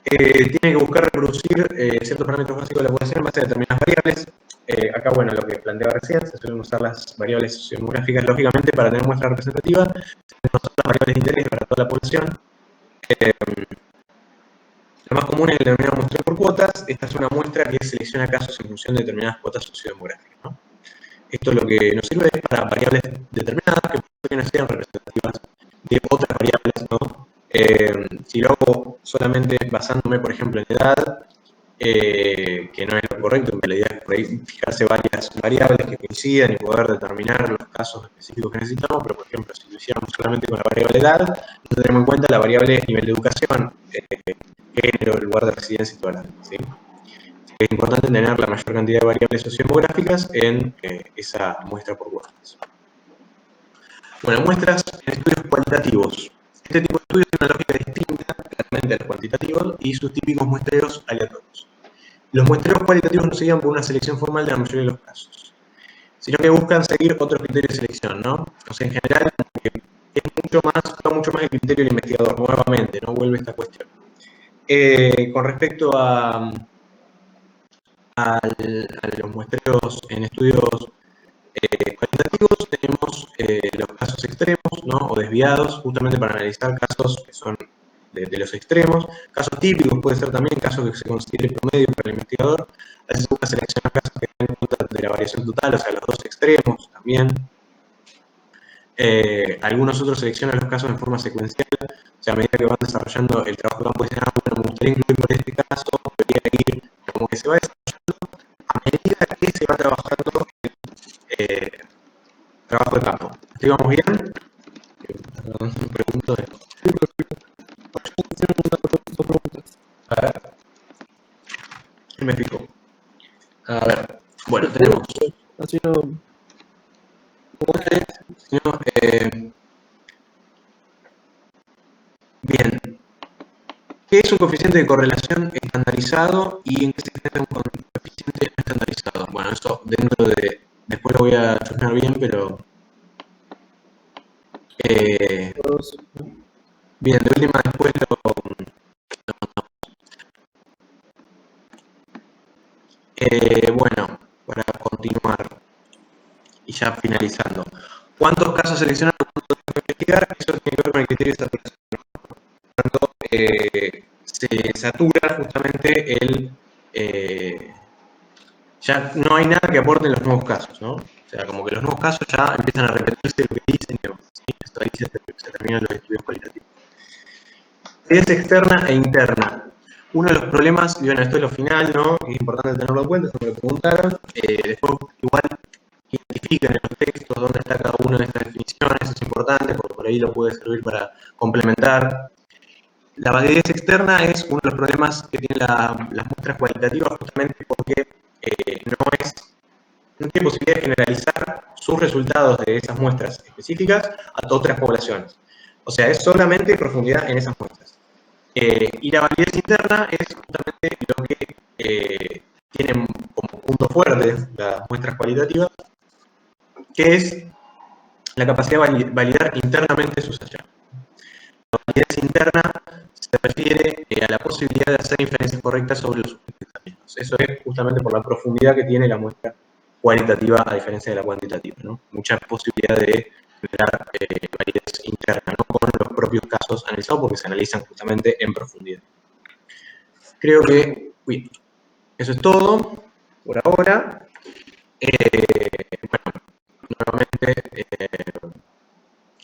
Tiene que buscar reproducir ciertos parámetros básicos de la población en base a determinadas variables. Acá, lo que planteaba recién, se suelen usar las variables sociodemográficas, lógicamente, para tener muestra representativa. Se suelen usar las variables de interés para toda la población. Lo más común es el denominado muestreo por cuotas. Esta es una muestra que selecciona casos en función de determinadas cuotas sociodemográficas, ¿no? Esto lo que nos sirve es para variables determinadas que no sean representativas de otras variables, ¿no? Si lo hago solamente basándome, por ejemplo, en edad, que no es lo correcto, porque la idea es fijarse varias variables que coincidan y poder determinar los casos específicos que necesitamos, pero por ejemplo, si lo hiciéramos solamente con la variable edad, no tenemos en cuenta la variable nivel de educación, género, lugar de residencia y todas las demás, ¿sí? Es importante tener la mayor cantidad de variables sociodemográficas en esa muestra por cuotas. Muestras en estudios cualitativos. Este tipo de estudios tiene una lógica distinta, claramente, a los cuantitativos y sus típicos muestreos aleatorios. Los muestreos cualitativos no se guían por una selección formal de la mayoría de los casos, sino que buscan seguir otros criterios de selección, ¿no? O sea, en general, va mucho más el criterio del investigador, nuevamente, ¿no? Vuelve esta cuestión. Con respecto a los muestreos en estudios cualitativos, tenemos los casos extremos, ¿no? O desviados, justamente para analizar casos que son de los extremos. Casos típicos puede ser también casos que se considere promedio para el investigador. A veces se busca seleccionar casos que tengan en cuenta de la variación total, o sea, los dos extremos también. Algunos otros seleccionan los casos en forma secuencial, o sea, a medida que van desarrollando el trabajo de campo, dicen, bueno, me gustaría incluir por este caso, debería ir, como que se va desarrollando a medida que se va trabajando el trabajo de campo. ¿Aquí vamos bien? Me pregunto de... A ver, me explico. A ver, bueno, tenemos... Así no. Bien. ¿Qué es un coeficiente de correlación estandarizado y en qué se genera un coeficiente no estandarizado? Bueno, eso dentro de... Después lo voy a chusmear bien, pero... bien, de última después lo... bueno, para continuar y ya finalizando. ¿Cuántos casos seleccionar o cuántos tengo que investigar? Eso tiene que ver con el criterio de saturación. Por lo tanto, se satura justamente el... ya no hay nada que aporten los nuevos casos, ¿no? O sea, como que los nuevos casos ya empiezan a repetirse lo que dicen y demás, ¿sí? Esto ahí se terminan los estudios cualitativos. Es externa e interna. Uno de los problemas, y bueno, esto es lo final, ¿no? Es importante tenerlo en cuenta, eso me lo preguntaron. Después, igual, identifiquen en los textos dónde está cada una de estas definiciones, eso es importante, porque por ahí lo puede servir para complementar. La validez externa es uno de los problemas que tienen las muestras cualitativas, justamente porque no tiene posibilidad de generalizar sus resultados de esas muestras específicas a otras poblaciones. O sea, es solamente profundidad en esas muestras. Y la validez interna es justamente lo que tienen como punto fuerte las muestras cualitativas, que es la capacidad de validar internamente sus hallazgos. La validez interna se refiere a la posibilidad de hacer inferencias correctas sobre los sujetos. Eso es justamente por la profundidad que tiene la muestra cualitativa a diferencia de la cuantitativa, ¿no? Mucha posibilidad de generar validez interna, no con los propios casos analizados, porque se analizan justamente en profundidad. Creo que, eso es todo por ahora. Bueno, nuevamente,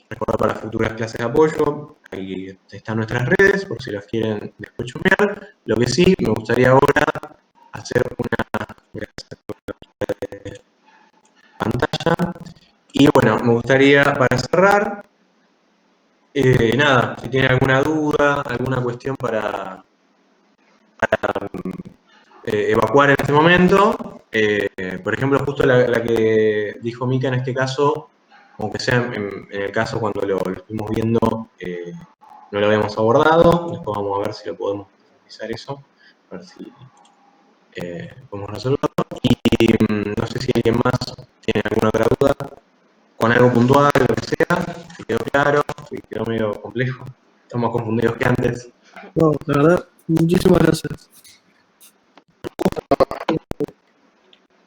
recordar para futuras clases de apoyo, ahí están nuestras redes, por si las quieren después chusmear. Lo que sí, me gustaría ahora hacer una... Voy a hacer una pantalla. Y bueno, me gustaría, para cerrar, nada, si tienen alguna duda, alguna cuestión para evacuar en este momento, por ejemplo, justo la que dijo Mika en este caso, aunque sea en el caso cuando lo estuvimos viendo, no lo habíamos abordado, después vamos a ver si lo podemos profundizar eso, a ver si podemos resolverlo. Y no sé si alguien más tiene alguna otra duda, con algo puntual, lo que sea, si quedó claro, si quedó medio complejo, estamos más confundidos que antes. No, la verdad, muchísimas gracias.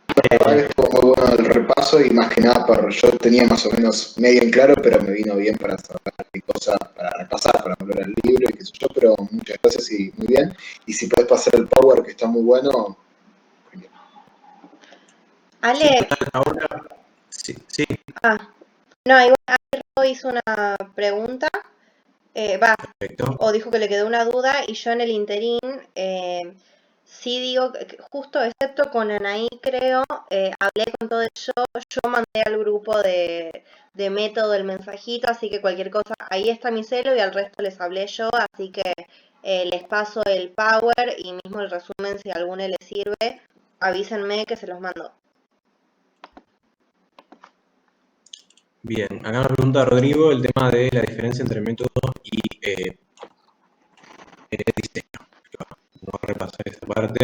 La verdad que estuvo muy bueno el repaso y más que nada, yo tenía más o menos medio en claro, pero me vino bien para saber qué cosa, para repasar, para volver al libro y qué sé yo, pero muchas gracias y muy bien. Y si puedes pasar el Power, que está muy bueno, genial. Ale, Sí, ahora, sí. no, igual Ale hizo una pregunta, Perfecto. o dijo que le quedó una duda, y yo en el interín sí digo que justo, excepto con Anaí, creo, hablé con todo eso, yo mandé al grupo de método el mensajito, así que cualquier cosa, ahí está mi celo y al resto les hablé yo, así que les paso el Power y mismo el resumen si a alguno les sirve, avísenme que se los mando. Bien, acá me pregunta Rodrigo el tema de la diferencia entre método y diseño. Vamos a repasar esta parte.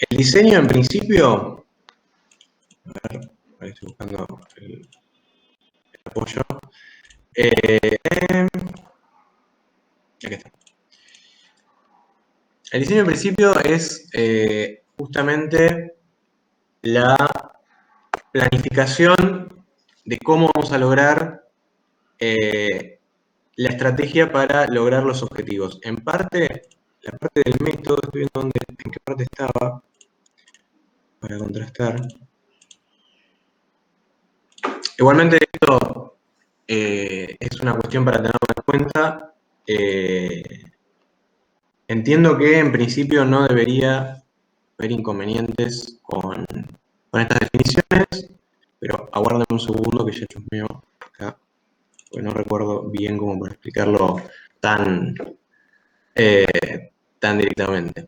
El diseño, en principio, a ver, ahí estoy buscando el apoyo. Aquí está. El diseño, en principio, es justamente la planificación de cómo vamos a lograr que la estrategia para lograr los objetivos. En parte, la parte del método, estoy viendo en qué parte estaba, para contrastar. Igualmente esto es una cuestión para tenerlo en cuenta. Entiendo que en principio no debería haber inconvenientes con estas definiciones, pero aguárdenme un segundo que ya chusmeo acá, porque no recuerdo bien cómo para explicarlo tan directamente.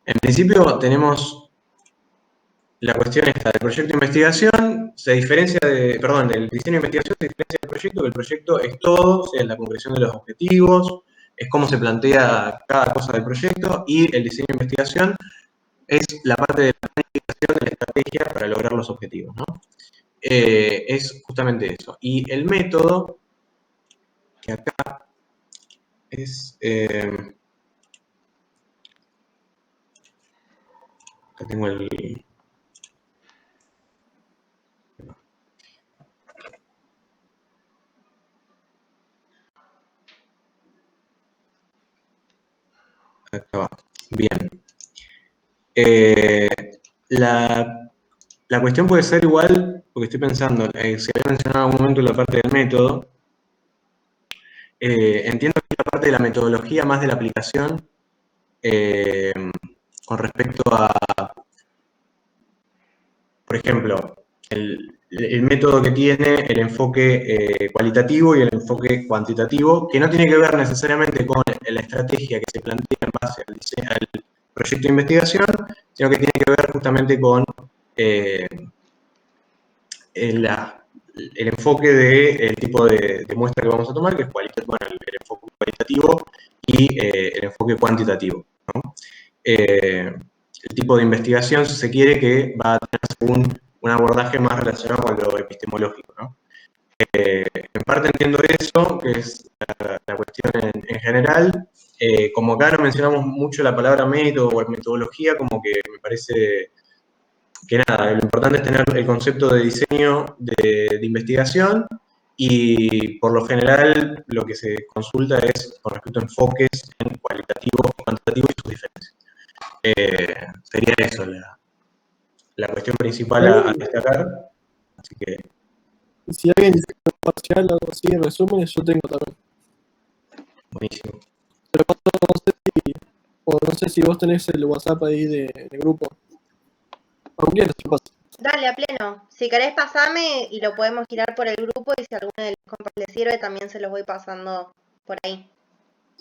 En principio tenemos la cuestión esta del proyecto de investigación, se diferencia el diseño de investigación se diferencia del proyecto, que el proyecto es todo, o sea, es la concreción de los objetivos, es cómo se plantea cada cosa del proyecto, y el diseño de investigación es la parte de la planificación de la estrategia para lograr los objetivos, ¿no? Es justamente eso. Y el método, que acá es... acá tengo el... Acá va. Bien. La cuestión puede ser igual, porque estoy pensando, si había mencionado en algún momento la parte del método, entiendo que la parte de la metodología más de la aplicación con respecto a, por ejemplo, el método que tiene el enfoque cualitativo y el enfoque cuantitativo, que no tiene que ver necesariamente con la estrategia que se plantea en base al proyecto de investigación, sino que tiene que ver justamente con el enfoque del tipo de muestra que vamos a tomar, que es el enfoque cualitativo y el enfoque cuantitativo, ¿no? El tipo de investigación, si se quiere, que va a tener un abordaje más relacionado con lo epistemológico, ¿no? En parte entiendo eso, que es la cuestión en general. Como acá no mencionamos mucho la palabra método o metodología, como que me parece que nada, lo importante es tener el concepto de diseño de investigación y por lo general lo que se consulta es con respecto a enfoques en cualitativo y cuantitativo y sus diferencias. Sería eso la cuestión principal a destacar. Así que... Si alguien dice parcial o algo así, en resúmenes, yo tengo también. Buenísimo. Pero no sé si vos tenés el WhatsApp ahí de grupo. Como quieras, yo paso. Dale, a pleno. Si querés pasame y lo podemos girar por el grupo y si a alguno de los compas le sirve también se los voy pasando por ahí.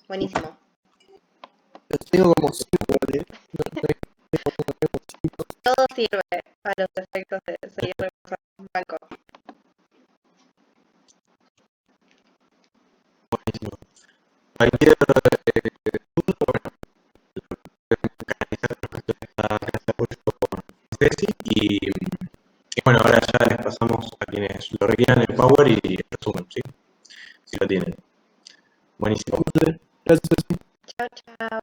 Buenísimo. Yo tengo como 5, ¿vale? Todo sirve para los efectos de seguir repasando banco. Buenísimo. Cualquier duda, bueno, canalizar respecto a esta apoyo con Ceci y bueno, ahora ya les pasamos a quienes lo requieran el Power y el resumen, ¿sí? Si lo tienen. Buenísimo. Gracias. Chao, chao.